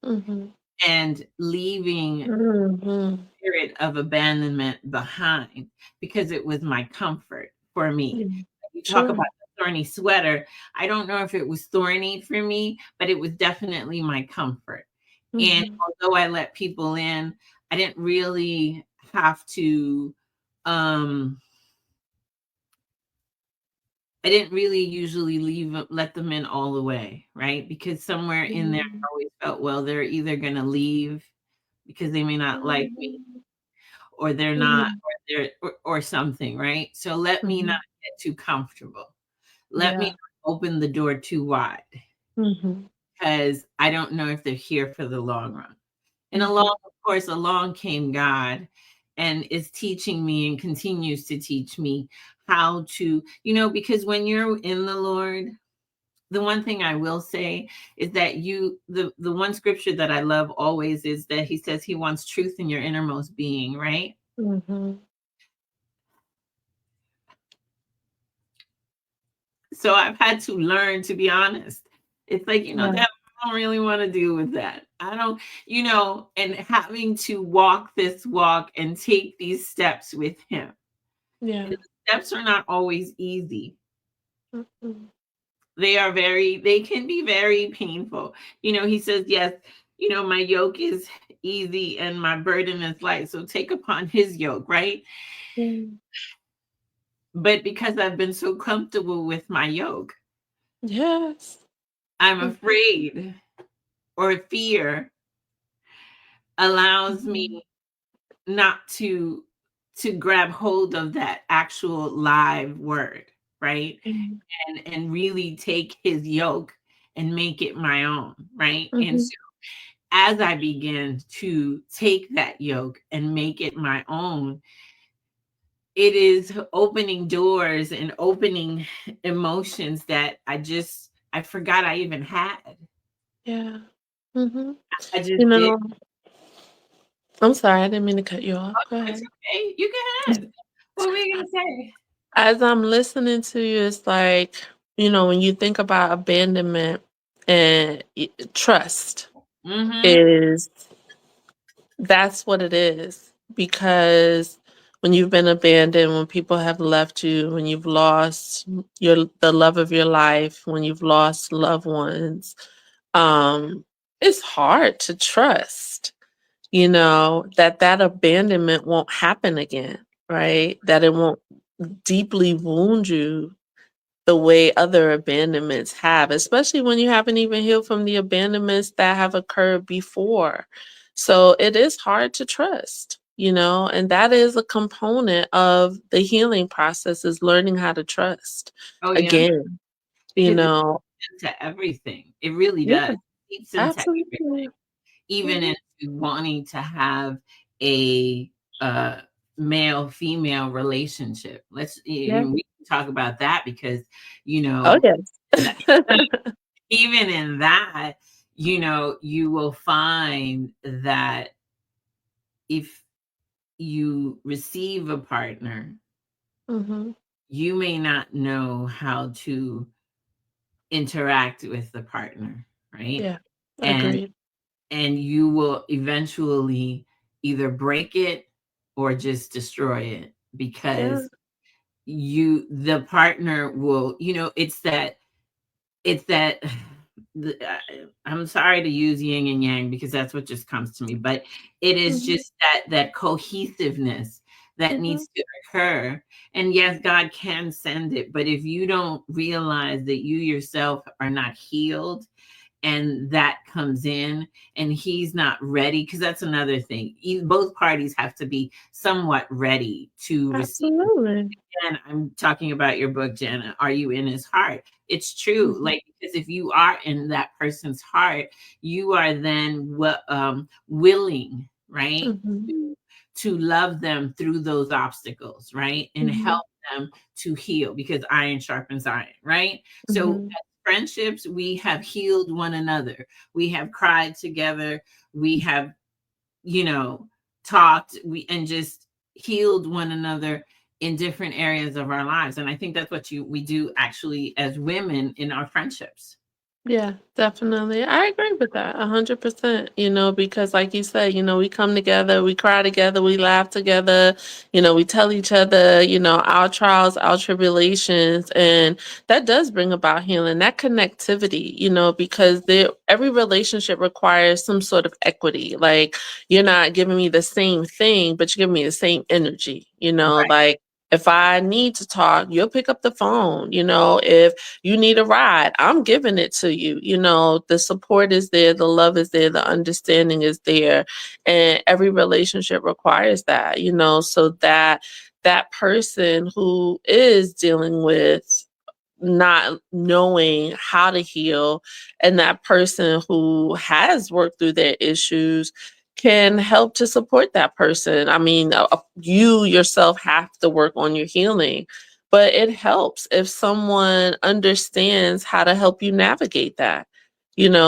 Mhm. and leaving Mhm. spirit of abandonment behind, because it was my comfort for me. Yeah. You talk about Sure. the thorny sweater. I don't know if it was thorny for me, but it was definitely my comfort. And Mhm. although I let people in, I didn't really have to um I didn't really usually let them in all the way, right? Because somewhere in there I Mhm. always felt, well, they're either gonna leave because they may not like me, Mhm. or they're not, Mhm. or they're or something, right? So let me not Mhm. get too comfortable. Let me Yeah. not open the door too wide, Mhm. because I don't know if they're here for the long run. And Mhm. of course, along came God and is teaching me and continues to teach me how to, because when you're in the Lord, the one thing I will say is that the one scripture that I love always is that he says he wants truth in your innermost being, right? Mhm. So I've had to learn to be honest. It's like, Yeah. that I don't really want to deal with that. I don't, and having to walk this walk and take these steps with him. And Yeah. the steps are not always easy. Mhm. They can be very painful. He says, yes, my yoke is easy and my burden is light. So take upon his yoke, right? Mm. But because I've been so comfortable with my yoke, Yes. I'm Mhm. afraid, or fear allows Mhm. me not to grab hold of that actual live word, right? Mhm. And really take his yoke and make it my own, right? And Mhm. so as I begin to take that yoke and make it my own, it is opening doors and opening emotions that I forgot I even had. Yeah. Mhm. I You just did. know, I'm sorry, I didn't mean to cut you off. Go It's ahead. okay. You go ahead. What were you gonna say? As I'm listening to you, it's like, when you think about abandonment and trust Mm-hmm. is that's what it is. Because when you've been abandoned, when people have left you, when you've lost the love of your life, when you've lost loved ones, it's hard to trust, that abandonment won't happen again, right? That it won't deeply wound you the way other abandonments have, especially when you haven't even healed from the abandonments that have occurred before. So it is hard to trust, and that is a component of the healing process, is learning how to trust Oh yeah, again, you because it's know. into everything. It really Yeah, does. It seeps into everything, absolutely. even Mhm. into wanting to have a uh, male female relationship. Yeah. We can talk about that because you Oh, know yes. even in that, you will find that if you receive a partner, Mhm. you may not know how to interact with the partner, right? Yeah, And agreed. and you will eventually either break it or just destroy it, Yeah. because the partner will, it's that I'm sorry to use yin and yang because that's what just comes to me, but it is Mhm. just that cohesiveness that Mhm. needs to occur. And yes, God can send it, but if you don't realize that you yourself are not healed and that comes in and he's not ready, because that's another thing. Both parties have to be somewhat ready to receive. Absolutely. And I'm talking about your book, Jenna. Are you in his heart? It's true. Mhm. Like, because if you are in that person's heart, you are then willing, right, Mhm. to love them through those obstacles, right, and Mhm. help them to heal, because iron sharpens iron, right? So Mhm. as friendships, we have healed one another. We have cried together. We have, you know, talked, and just healed one another in different areas of our lives. And I think that's what we do actually as women in our friendships. Yeah, definitely. I agree with that 100%, because like you said, we come together, we cry together, we laugh together, we tell each other, our trials, our tribulations, and that does bring about healing, that connectivity, because every relationship requires some sort of equity. Like, you're not giving me the same thing, but you're giving me the same energy, Right. like if I need to talk, you'll pick up the phone, if you need a ride, I'm giving it to you. The support is there, the love is there, the understanding is there. And every relationship requires that, so that person who is dealing with not knowing how to heal, and that person who has worked through their issues can help to support that person. I mean, you yourself have to work on your healing, but it helps if someone understands how to help you navigate that.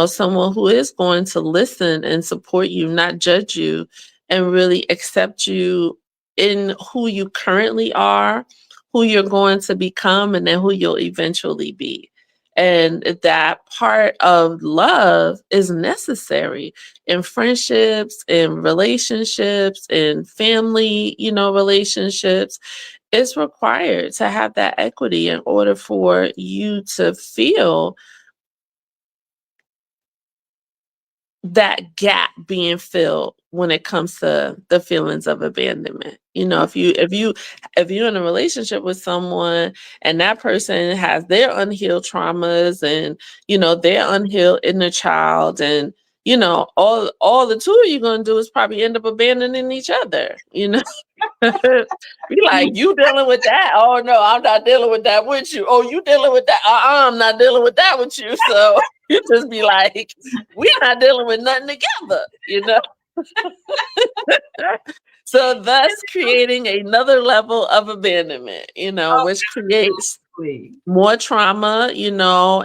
Someone who is going to listen and support you, not judge you, and really accept you in who you currently are, who you're going to become, and then who you'll eventually be. And that part of love is necessary in friendships, in relationships, in family, relationships. It's required to have that equity in order for you to feel that gap being filled when it comes to the feelings of abandonment. If you're in a relationship with someone and that person has their unhealed traumas, and their unhealed inner child, and all the two of you gonna do is probably end up abandoning each other. Be like, you dealing with that? Oh no, I'm not dealing with that with you. Oh, you dealing with that? I'm not dealing with that with you. So you just be like, we're not dealing with nothing together. So thus creating another level of abandonment, which creates Exactly. more trauma,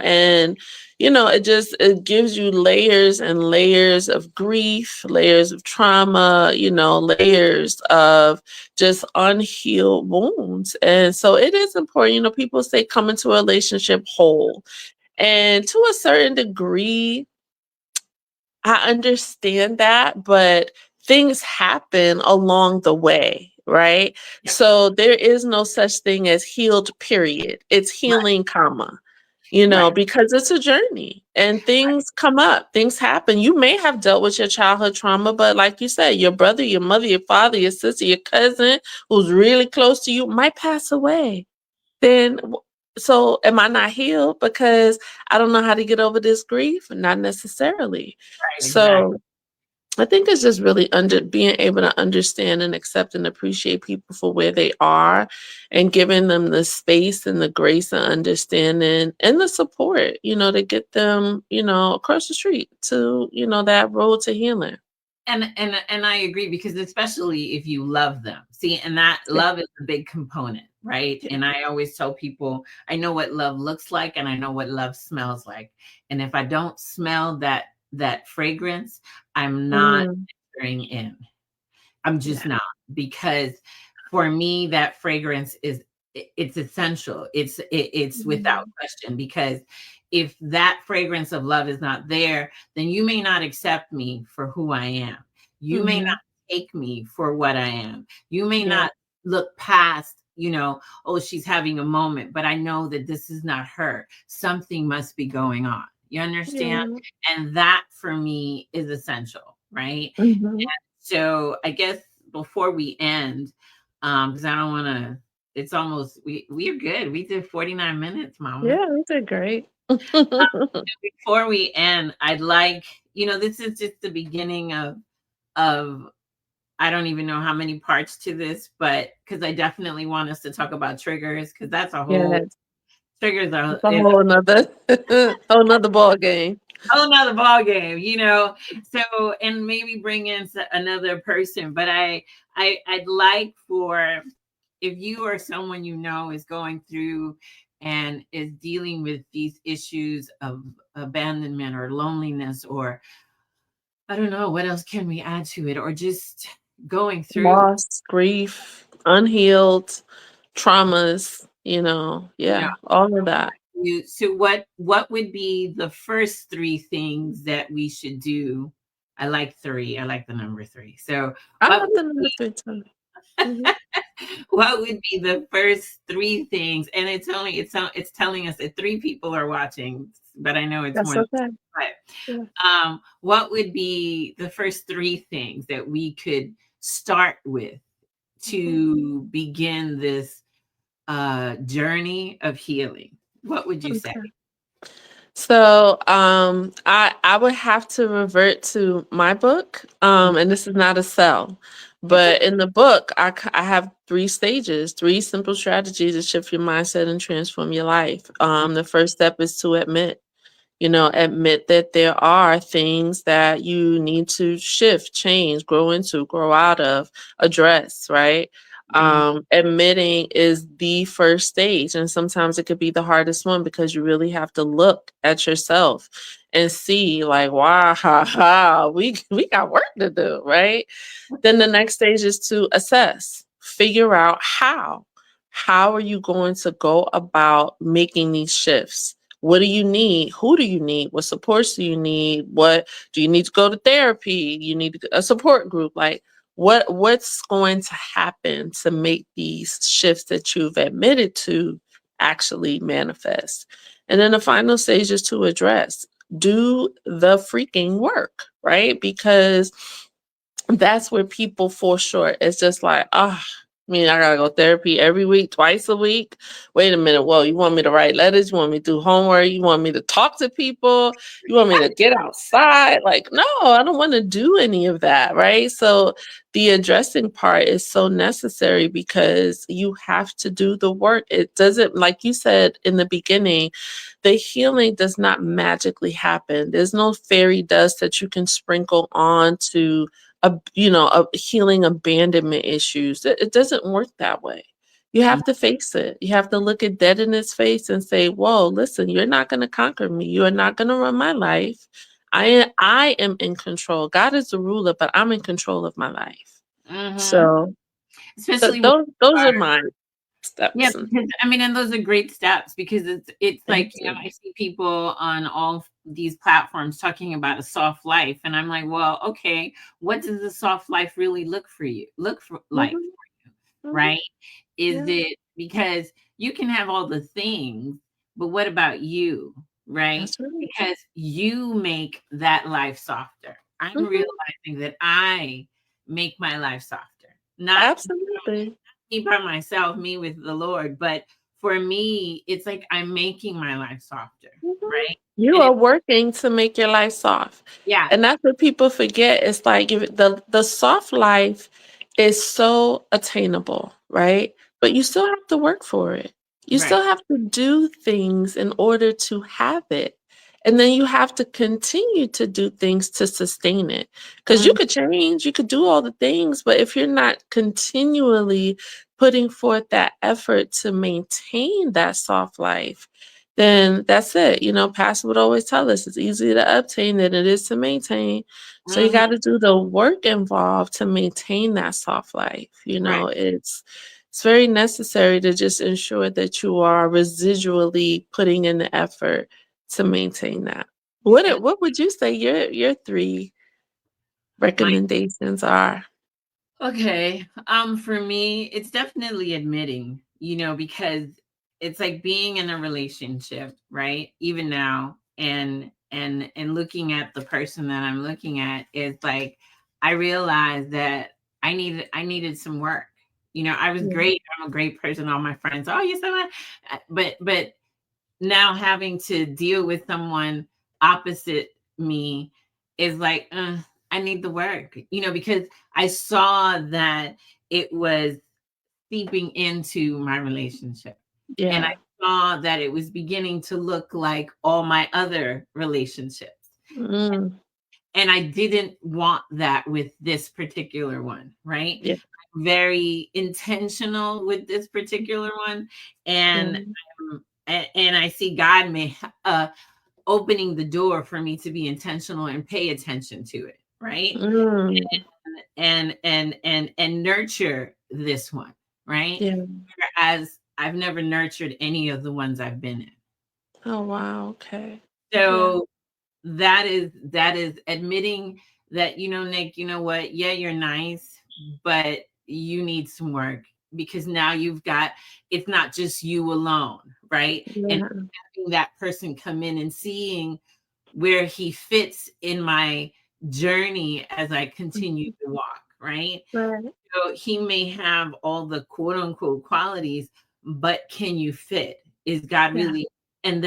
and it gives you layers and layers of grief, layers of trauma, layers of just unhealed wounds. And so it is important, people say come into a relationship whole. And to a certain degree, I understand that, but things happen along the way, right? Yeah. So there is no such thing as healed, period. It's Right. healing, comma, Right. because it's a journey and things come up, things happen. You may have dealt with your childhood trauma, but like you said, your brother, your mother, your father, your sister, your cousin who's really close to you might pass away. Then, so am I not healed because I don't know how to get over this grief? Not necessarily. Right. Exactly. So I think it's just really being able to understand and accept and appreciate people for where they are, and giving them the space and the grace and understanding and the support, to get them, across the street to, that road to healing. And I agree, because especially if you love them. See, and that Yeah. love is a big component, right? And I always tell people, I know what love looks like and I know what love smells like. And if I don't smell that fragrance, I'm not Mm, entering in. I'm just yeah. not, because for me that fragrance is, it's essential. It's without Mhm. question, because if that fragrance of love is not there, then you may not accept me for who I am. You may not Mhm. take me for what I am. You may Yeah. not look past, oh, she's having a moment, but I know that this is not her. Something must be going on. You understand? Yeah. And that for me is essential, right? Mhm. So I guess before we end, because I don't want to, it's almost we're good. We did 49 minutes, Mama. Yeah, we did great. Before we end, I'd like, this is just the beginning of I don't even know how many parts to this, but because I definitely want us to talk about triggers, because that's a whole Yes, triggers are it's a whole nother whole nother ball game. whole nother ball game. So, and maybe bring in another person, but I'd like for, if you or someone is going through and is dealing with these issues of abandonment or loneliness, or I don't know, what else can we add to it, or just going through, Loss, grief, unhealed traumas, you know, yeah, all of that. so what would be the first three things that we should do? I like three. I like the number three. So I what love the number three too. Mhm. what would be the first three things? And it's telling us that three people are watching, but I know it's That's more. okay. Yeah. But what would be the first three things that we could start with to begin this journey of healing? What would you say? Okay. So I would have to revert to my book. And this is not a sell, It's but in the book I have three stages, three simple strategies to shift your mindset and transform your life. The first step is to admit that there are things that you need to shift, change, grow into, grow out of, address, right? Admitting is the first stage. And sometimes it could be the hardest one because you really have to look at yourself and see, like, wow, we got work to do, right? Then the next stage is to assess, figure out how. How are you going to go about making these shifts? What do you need? Who do you need? What supports do you need? What do you need to go to therapy? You need a support group. Like what's going to happen to make these shifts that you've admitted to actually manifest? And then the final stage is to address. Do the freaking work, right? Because that's where people fall short. It's just like, I gotta go therapy every week, twice a week. Wait a minute. Well, you want me to write letters? You want me to do homework? You want me to talk to people? You want me to get outside? Like, no, I don't want to do any of that. Right. So the addressing part is so necessary because you have to do the work. It doesn't, like you said in the beginning, the healing does not magically happen. There's no fairy dust that you can sprinkle on to healing abandonment issues. It doesn't work that way. You have to face it. You have to look it dead in its face and say, whoa, listen, you're not going to conquer me. You are not going to run my life. I am in control. God is the ruler, but I'm in control of my life. So Especially those are my yeah, steps. because and those are great steps, because it's like, Thank you. I see people on all these platforms talking about a soft life, and I'm like, well, okay, what does a soft life really look like Mhm, for you, mhm. right? Is Yeah, it, because you can have all the things, but what about you, right? that's right. Because you make that life softer. I'm Mhm, realizing that I make my life softer, not absolutely. me by myself, me with the Lord. But for me, it's like I'm making my life softer, Mhm. right? You And are working to make your life soft. yeah, And that's what people forget. It's like if the soft life is so attainable, right? But you still have to work for it. You right, still have to do things in order to have it. And then you have to continue to do things to sustain it. Because you mm, could change, you could do all the things, but if you're not continually putting forth that effort to maintain that soft life, then that's it. Pastor would always tell us it's easier to obtain than it is to maintain. So you mhm, got to do the work involved to maintain that soft life. right. It's very necessary to just ensure that you are residually putting in the effort to maintain that. And What would you say your three my recommendations are? Okay. For me, it's definitely admitting, because it's like being in a relationship, right? Even now, and looking at the person that I'm looking at, is like I realized that I needed some work. I was Yeah. great. I'm a great person. All my friends, oh, you're so much. But now having to deal with someone opposite me is like, I need the work, because I saw that it was seeping into my relationship. And I Yeah. saw that it was beginning to look like all my other relationships. Mm. And I didn't want that with this particular one, right? Yeah. I'm very intentional with this particular one. And Mm. and I see God opening the door for me to be intentional and pay attention to it, right? Mm. And nurture this one, right? Yeah. Whereas I've never nurtured any of the ones I've been in. Oh, wow. Okay. Yeah. So that is admitting that, Nick, you know what? Yeah, you're nice, but you need some work, because now it's not just you alone, right? And Yeah. having that person come in and seeing where he fits in my journey as I continue Mhm. to walk, right? Right. So he may have all the quote unquote qualities, but can you fit? Is God Yeah. really? And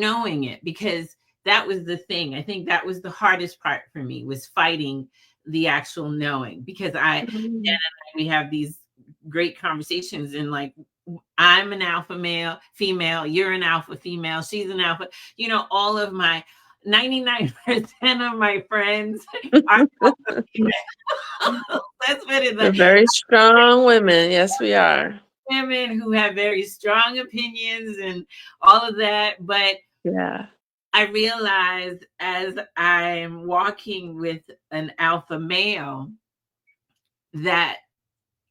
knowing it, because that was the thing. I think that was the hardest part for me, was fighting the actual knowing, because Mm. we have these great conversations, and like, I'm an alpha male, female, you're an alpha female, she's an alpha, all of my 99% of my friends are alpha female. Let's put it We're that very strong women. Yes, we are. women who have very strong opinions and all of that. But Yeah. I realized, as I'm walking with an alpha male, that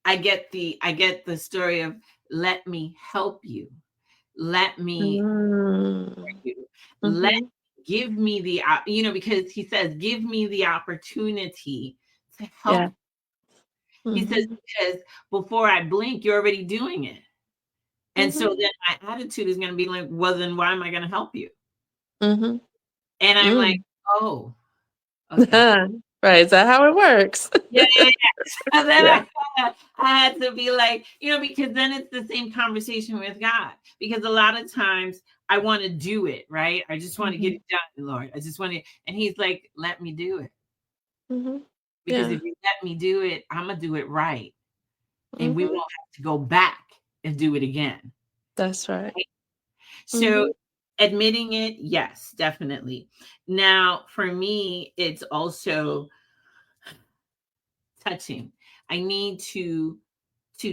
I get the story of, let me help you. Let me Mm. you. Let Mhm. Give me because he says, give me the opportunity to Yeah. help. He says, Mhm. because before I blink, you're already doing it. And so Mhm. then my attitude is going to be like, well, then why am I going to help you? Mhm. And I'm like, Mm. oh, okay. Right. Is that how it works? Yeah, yeah, yeah. So then Yeah. I had to be like, because then it's the same conversation with God. Because a lot of times I want to do it, right? I just want to get Mhm. it done, Lord. I just want to, and he's like, let me do it. Mhm. Because Yeah. if you let me do it, I'm gonna do it right. And we Mhm. won't have to go back and do it again. That's right. Right? So Mhm. admitting it, yes, definitely. Now, for me, it's also touching. I need to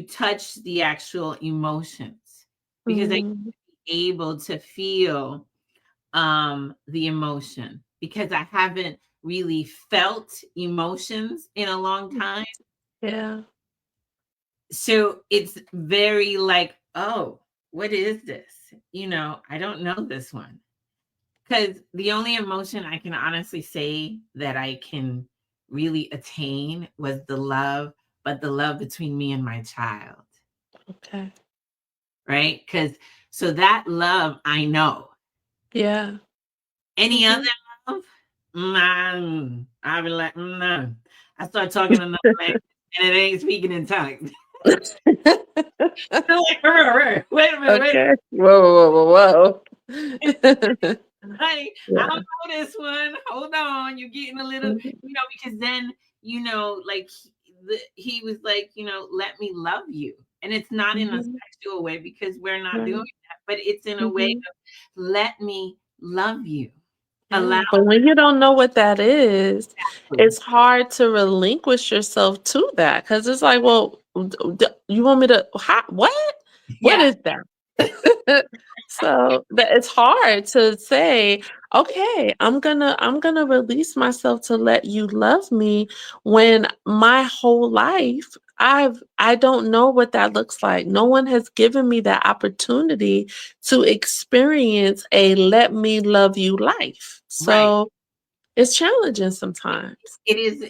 touch the actual emotions, because I need Mhm. to be able to feel the emotion, because I haven't really felt emotions in a long time. Yeah. So it's very like, oh, what is this? I don't know this one. Because the only emotion I can honestly say that I can really attain was the love, but the love between me and my child, Okay. right? Because so that love, I know. Yeah. Any other Mhm. love, man, I'll be like, no. I start talking another language and it ain't speaking in tongues. I'm like, wait a minute, wait. Okay. Whoa, whoa, whoa, whoa. Honey, I don't Yeah. know this one. Hold on. You're getting a little, Mhm. because then, like he was like, let me love you. And it's not in a Mhm. sexual way, because we're not doing Right. that, but it's in a way Mhm. of, let me love you. Allow Yeah, but when you don't know what that is, me. it's hard to relinquish yourself to that because it's like, well, you want me to, what? What Yeah. is that? So that it's hard to say, okay, I'm gonna release myself to let you love me when my whole life I don't know what that looks like. No one has given me that opportunity to experience a let me love you life. Right. So it's challenging sometimes. It is,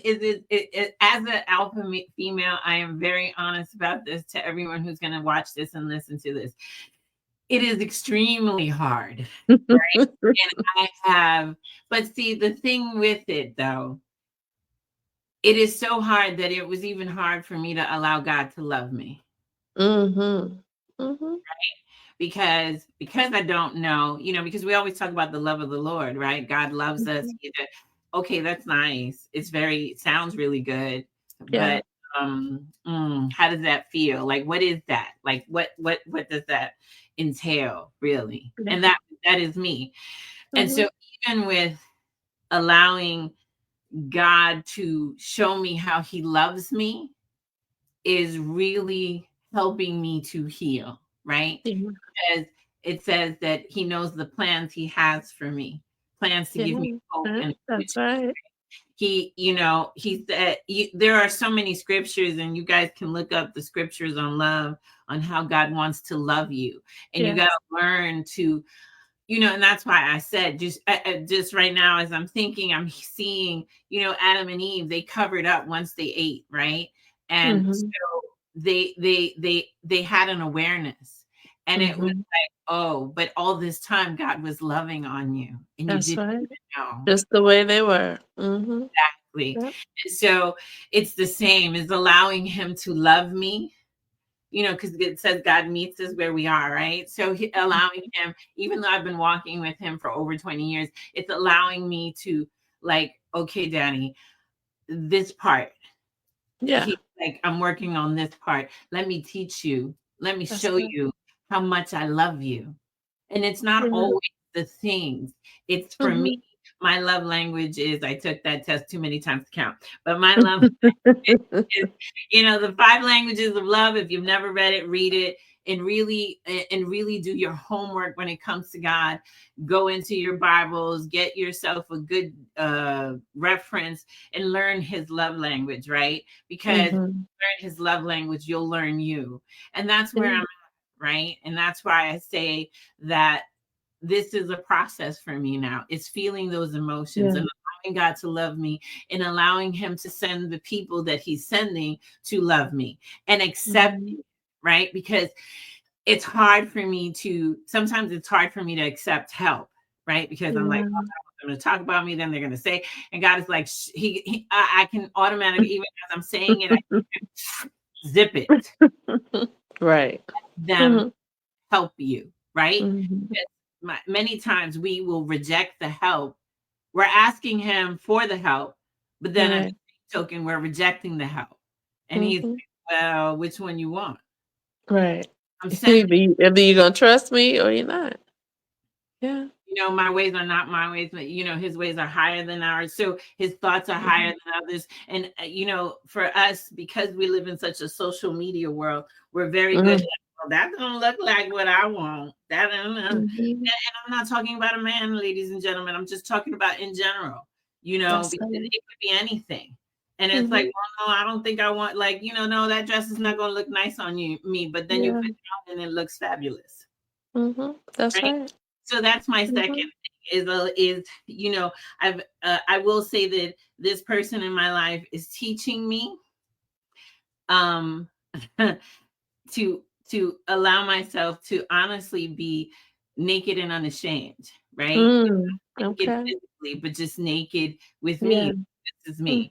as an alpha female, I am very honest about this to everyone who's going to watch this and listen to this. It is extremely hard, right? And but see, the thing with it though, it is so hard that it was even hard for me to allow God to love me. Mhm. Mhm. because I don't know, because we always talk about the love of the Lord, right? God loves us. Okay, that's nice. Sounds really good, Yeah. but how does that feel? Like, what is that? Like, what does that entail, really? Yeah. And that is me. And so even with allowing God to show me how he loves me is really helping me to heal, right? Yeah. Because it says that he knows the plans he has for me, plans to give me hope Yeah. and That's future. right. He said, there are so many scriptures, and you guys can look up the scriptures on love, on how God wants to love you. And you got to learn to, and that's why I said, just right now, as I'm thinking, I'm seeing, Adam and Eve, they covered up once they ate, right? And so they had an awareness, and it was like, oh, but all this time God was loving on you, and you That's didn't right. even know. Just the way they were. Exactly. Yep. So it's the same as allowing him to love me, because it says God meets us where we are, right? So allowing him, even though I've been walking with him for over 20 years, it's allowing me to, like, okay, Danny, this part. Yeah. He's like, I'm working on this part. Let me teach you. Let me show you how much I love you. And it's not always the things. It's for me. My love language is, I took that test too many times to count, but my love language is, the 5 languages of love. If you've never read it, read it, and really do your homework when it comes to God. Go into your Bibles, get yourself a good reference, and learn his love language, right? Because learn his love language, you'll learn you. And that's where I'm at, right? And that's why I say that this is a process for me now. It's feeling those emotions and allowing God to love me, and allowing him to send the people that he's sending to love me and accept it, right? Because sometimes it's hard for me to accept help, right? Because I'm like, oh, I'm going to talk about me, then they're going to say, and God is like, I can automatically, even as I'm saying it, I can zip it. Right. Them help you, right? Many times we will reject the help. We're asking him for the help, but then at the same token, we're rejecting the help. And he's like, well, which one you want? Right. I'm saying, either you're going to trust me or you're not. Yeah. My ways are not my ways, but his ways are higher than ours. So his thoughts are higher than others. And for us, because we live in such a social media world, we're very good at, well, that don't look like what I want. That and I'm not talking about a man, ladies and gentlemen. I'm just talking about in general, because it could be anything. And it's like, well, no, I don't think I want, like, no, that dress is not going to look nice on me. But then you put it on and it looks fabulous. That's right. So that's my second thing is I will say that this person in my life is teaching me to allow myself to honestly be naked and unashamed, right? Naked physically, but just naked with me. This is me.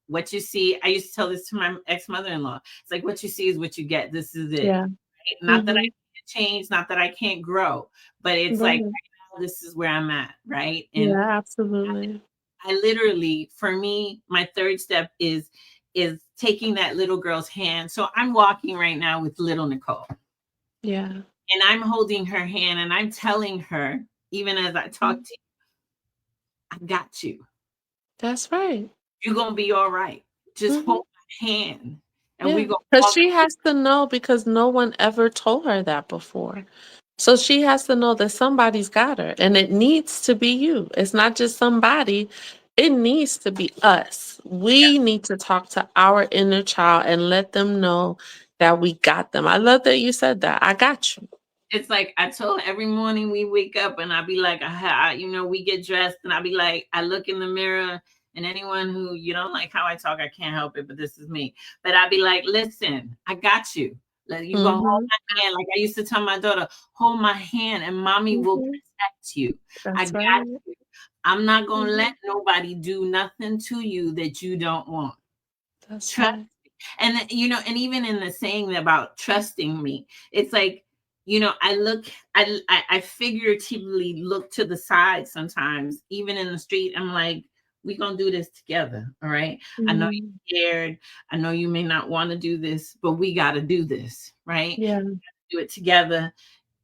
What you see, I used to tell this to my ex-mother-in-law. It's like, what you see is what you get. This is it. Yeah. Right? Not that I can't change, not that I can't grow, but it's like, right now, this is where I'm at, right? And absolutely. I literally, for me, my third step is taking that little girl's hand. So I'm walking right now with little Nicole. Yeah. And I'm holding her hand and I'm telling her, even as I talk to you, I got you. That's right. You're going to be all right. Just hold my hand. And we go. Because she has to know, because no one ever told her that before. So she has to know that somebody's got her, and it needs to be you. It's not just somebody. It needs to be us. We need to talk to our inner child and let them know that we got them. I love that you said that. I got you. It's like I told every morning we wake up and I'll be like, we get dressed and I'll be like, I look in the mirror, and anyone who you don't like how I talk, I can't help it, but this is me. But I'll be like, listen, I got you. You gonna hold my hand. Like I used to tell my daughter, hold my hand and mommy will protect you. That's I got you. I'm not gonna let nobody do nothing to you that you don't want. That's Trust right. me. And and even in the saying about trusting me, it's like, you know, I figuratively look to the side sometimes, even in the street. I'm like, we're gonna do this together. All right. I know Mhm. you're scared. I know you may not want to do this, but we gotta do this, right? Yeah. Do it together,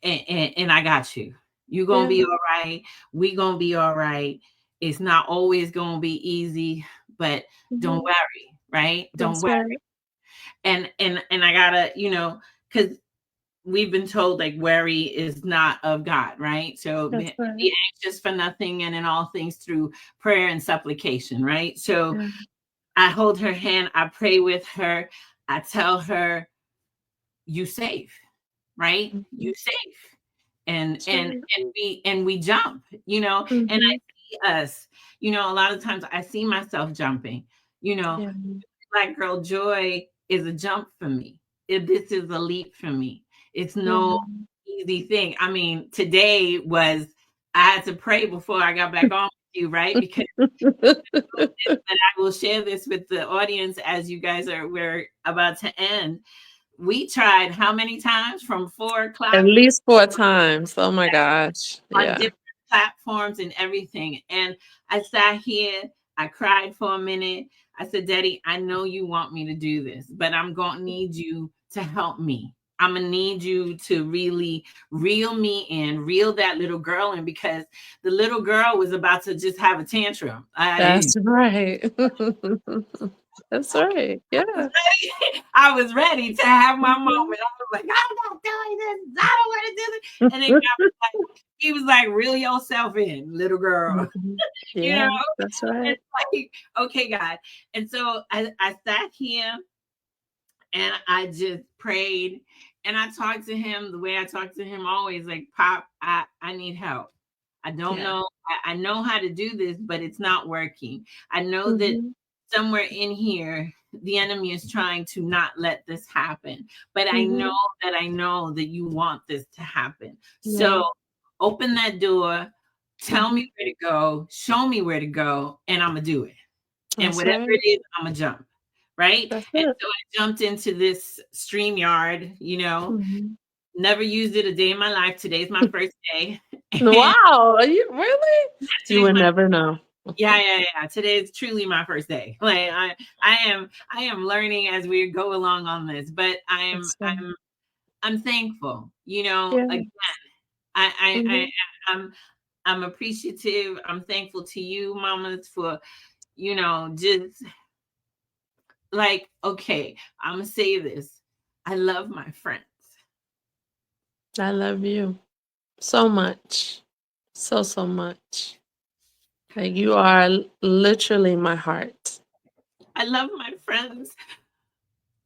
and I got you. You're gonna Yeah. be all right. We gonna be all right. It's not always gonna be easy, but don't Mhm. worry, right? Don't That's worry. right. And I gotta, you know, because we've been told like worry is not of God, right? So That's right. be anxious for nothing and in all things through prayer and supplication, right? So Yeah. I hold her hand, I pray with her, I tell her, you safe, right? Mhm. You safe. And That's and right. and we jump, you know, and I Mhm. see us, you know, a lot of times I see myself jumping, you know, Yeah. Black Girl Joy is a jump for me. This is a leap for me. It's Yeah. no easy thing. I mean, today was, I had to pray before I got back on with you, right? Because and I will share this with the audience as you guys we're about to end. We tried how many times from 4 o'clock At least 4 times. Oh my gosh. on Yeah. different platforms and everything. And I sat here, I cried for a minute. I said, Daddy, I know you want me to do this, but I'm going to need you to help me. I'm going to need you to really reel me in, reel that little girl in, because the little girl was about to just have a tantrum. That's right. That's right. Was Yeah. ready. I was ready to have my moment. Mhm. I was like, I'm not doing this. I don't want to do this. And then God was like, he was like, reel yourself in, little girl. Mhm. You know, Yeah, that's right. it's like, okay, God. And so I sat here and I just prayed and I talked to him the way I talk to him always, like, Pop, I need help. I don't Yeah. know. I know how to do this, but it's not working. I know that Mhm. somewhere in here, the enemy is trying to not let this happen. But Mhm. I know that you want this to happen. Yeah. So open that door, tell Mhm. me where to go, show me where to go, and I'm going to do it. And That's whatever right. it is, I'm going to jump. Right. That's And it. so I jumped into this StreamYard, you know, Mhm. never used it a day in my life. Today's my first day. And Wow, are you really? You today's would my never know. yeah. Today is truly my first day. Like I am learning as we go along on this, but That's right. I'm thankful. You know, Yeah. again, I Mhm. I'm I'm appreciative. I'm thankful to you, mamas, for, you know, just like, okay, I'm gonna say this. I love my friends. I love you so much. So, so much. Like you are literally my heart. I love my friends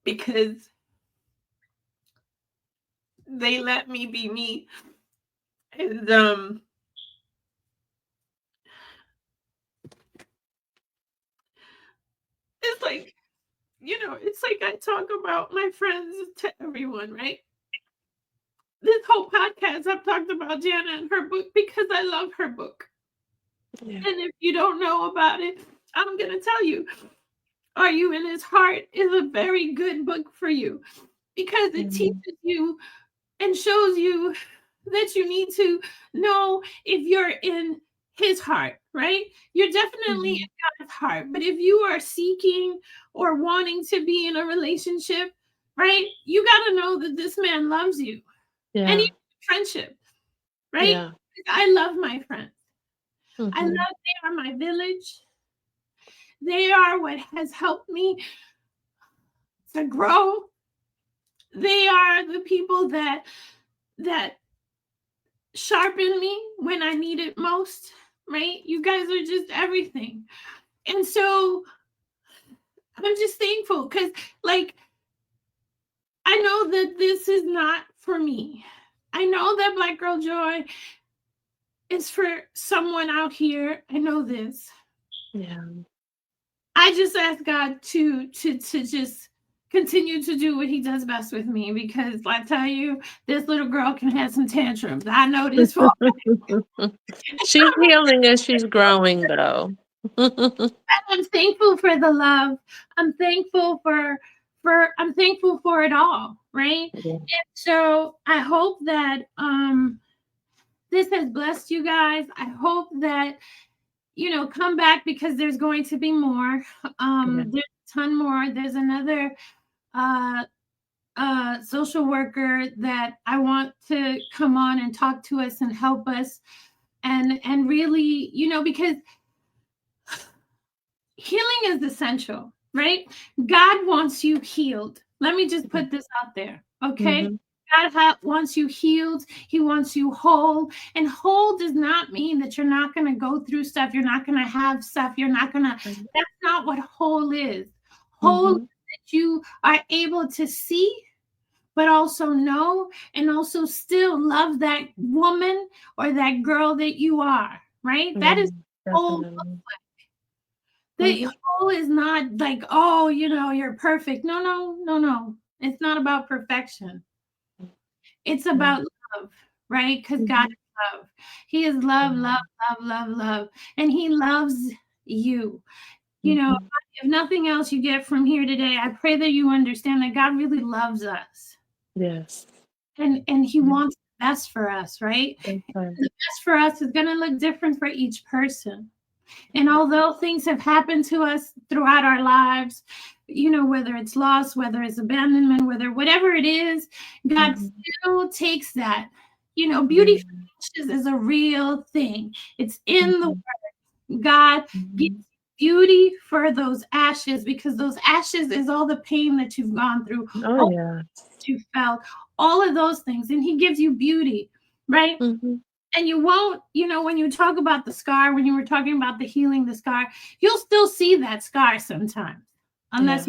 because they let me be me. And it's like, you know, it's like I talk about my friends to everyone, right? This whole podcast, I've talked about Jana and her book because I love her book. Yeah. And if you don't know about it, I'm going to tell you. Are You in His Heart is a very good book for you because it Mhm. teaches you and shows you that you need to know if you're in his heart, right? You're definitely Mhm. in God's heart. But if you are seeking or wanting to be in a relationship, right, you got to know that this man loves you and even Yeah. friendship, right? Yeah. I love my friends. I love, Mhm. they are my village. They are what has helped me to grow. They are the people that sharpen me when I need it most, right? You guys are just everything. And so I'm just thankful because, like, I know that this is not for me. I know that Black Girl Joy is for someone out here. I know this. Yeah. I just ask God to just continue to do what he does best with me because I tell you, this little girl can have some tantrums. I know this for She's healing and she's growing though. I'm thankful for the love. I'm thankful thankful for it all, right? Yeah. And so I hope that this has blessed you guys. I hope that come back, because there's going to be more. Yeah. There's a ton more. There's another social worker that I want to come on and talk to us and help us, and really, because healing is essential, right? God wants you healed. Let me just put this out there, okay? Mhm. God wants you healed. He wants you whole. And whole does not mean that you're not going to go through stuff. You're not going to have stuff. You're not going to, that's not what whole is. Whole is that you are able to see, but also know, and also still love that woman or that girl that you are, right? That is whole. Definitely. The whole is not like, oh, you're perfect. No. It's not about perfection. It's about love, right? Because God is love. He is love, love, love, love, love. And he loves you. If nothing else you get from here today, I pray that you understand that God really loves us. Yes. And he wants the best for us, right? Okay. The best for us is going to look different for each person. And although things have happened to us throughout our lives, whether it's loss, whether it's abandonment, whatever it is, God still takes that. Beauty for ashes is a real thing. It's in the word. God gives beauty for those ashes, because those ashes is all the pain that you've gone through, Oh yeah. that you felt, all of those things. And he gives you beauty, right? And you won't, when you talk about the scar, when you were talking about the healing, the scar, you'll still see that scar sometimes, unless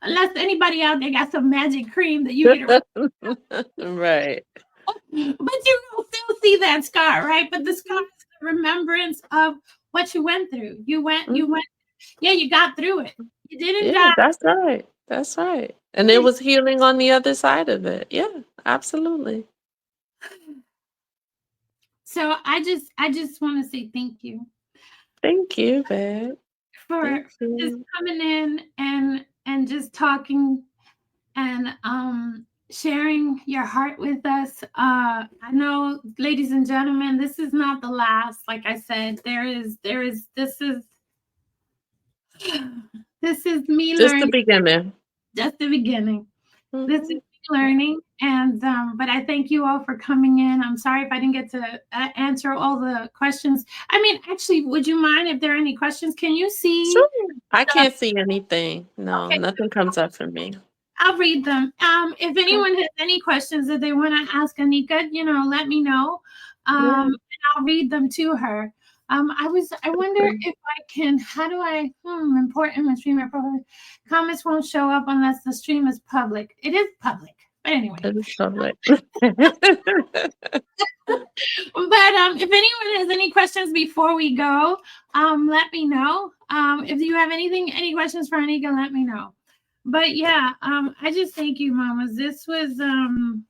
unless anybody out there got some magic cream that you get right. But you will still see that scar, right? But the scar is the remembrance of what you went through. You got through it. You didn't die. That's right. And there was healing on the other side of it. Yeah, absolutely. So I just want to say thank you. Thank you, babe. For just coming in and just talking and sharing your heart with us. I know, ladies and gentlemen, this is not the last. Like I said, this is me just learning. The beginning. Just the beginning. This is me learning. And but I thank you all for coming in. I'm sorry if I didn't get to answer all the questions. I mean, actually, would you mind if there are any questions? Can you see? Sure. I can't see anything. No, Okay. Nothing comes up for me. I'll read them. If anyone has any questions that they want to ask Anika, let me know. And I'll read them to her. I wonder if I can, how do I, important when stream profile. Comments won't show up unless the stream is public. It is public, but anyway. It is public. But if anyone has any questions before we go, let me know. If you have any questions for Anika, let me know. But yeah, I just thank you, mamas. This was, and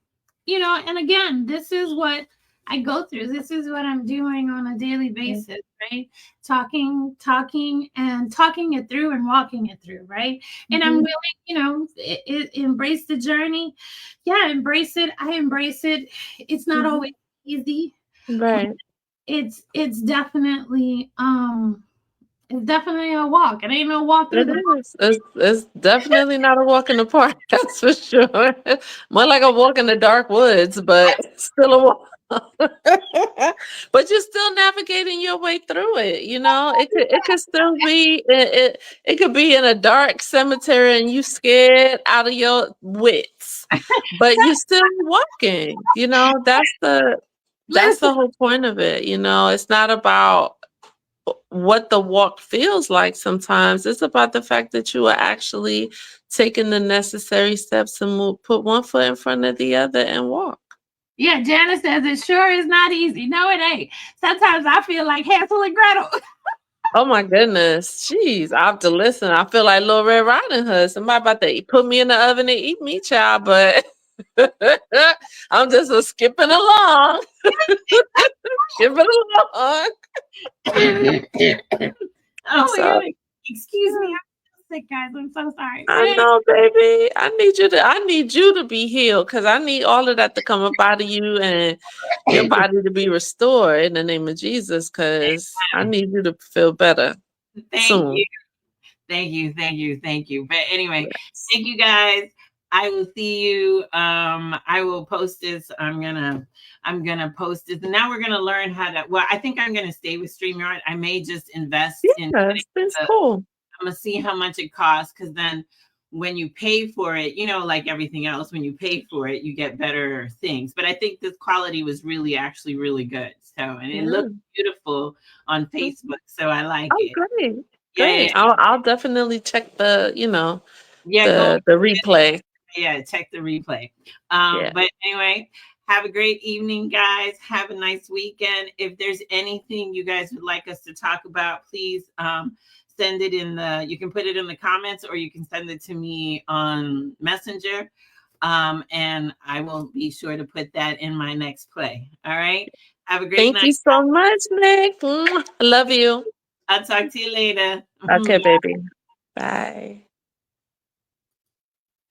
again, this is what I go through. This is what I'm doing on a daily basis, right? Talking and talking it through and walking it through, right? And I'm willing, embrace the journey. Yeah, embrace it. I embrace it. It's not always easy. Right. It's definitely it's definitely a walk. It ain't no walk through the park. It's definitely not a walk in the park, that's for sure. More like a walk in the dark woods, but still a walk. But you're still navigating your way through it. It could still be it could be in a dark cemetery and you scared out of your wits, but you're still walking. That's the whole point of it. It's not about what the walk feels like sometimes. It's about the fact that you are actually taking the necessary steps to put one foot in front of the other and walk. Yeah, Janice says it sure is not easy. No, it ain't. Sometimes I feel like Hansel and Gretel. Oh my goodness. Jeez, I have to listen. I feel like Little Red Riding Hood. Somebody about to put me in the oven and eat me, child, but I'm just skipping along. Skipping along. Oh, excuse me. I'm sick, guys. I'm so sorry. I know, baby. I need you to be healed because I need all of that to come up out of you and your body to be restored in the name of Jesus because I need you to feel better Thank soon. you. Thank you. Thank you. Thank you. But anyway, Yes. thank you guys. I will see you. I will post this. I'm gonna post this. And now we're gonna learn how to, well, I think I'm gonna stay with StreamYard. I may just invest in Yes, that's cool. I'm gonna see how much it costs, because then when you pay for it, you know, like everything else, when you pay for it, you get better things. But I think this quality was actually really good. So, and it Yeah. looks beautiful on Facebook. So I like Oh, it. great. Yeah, Great. yeah, I'll definitely check the, yeah. Go. the replay. Yeah, check the replay. Yeah. But anyway, have a great evening, guys. Have a nice weekend. If there's anything you guys would like us to talk about, please send it you can put it in the comments, or you can send it to me on Messenger. And I will be sure to put that in my next play. All right. Have a great Thank night. you so much, Nick. I love you. I'll talk to you later. Okay, baby. Bye.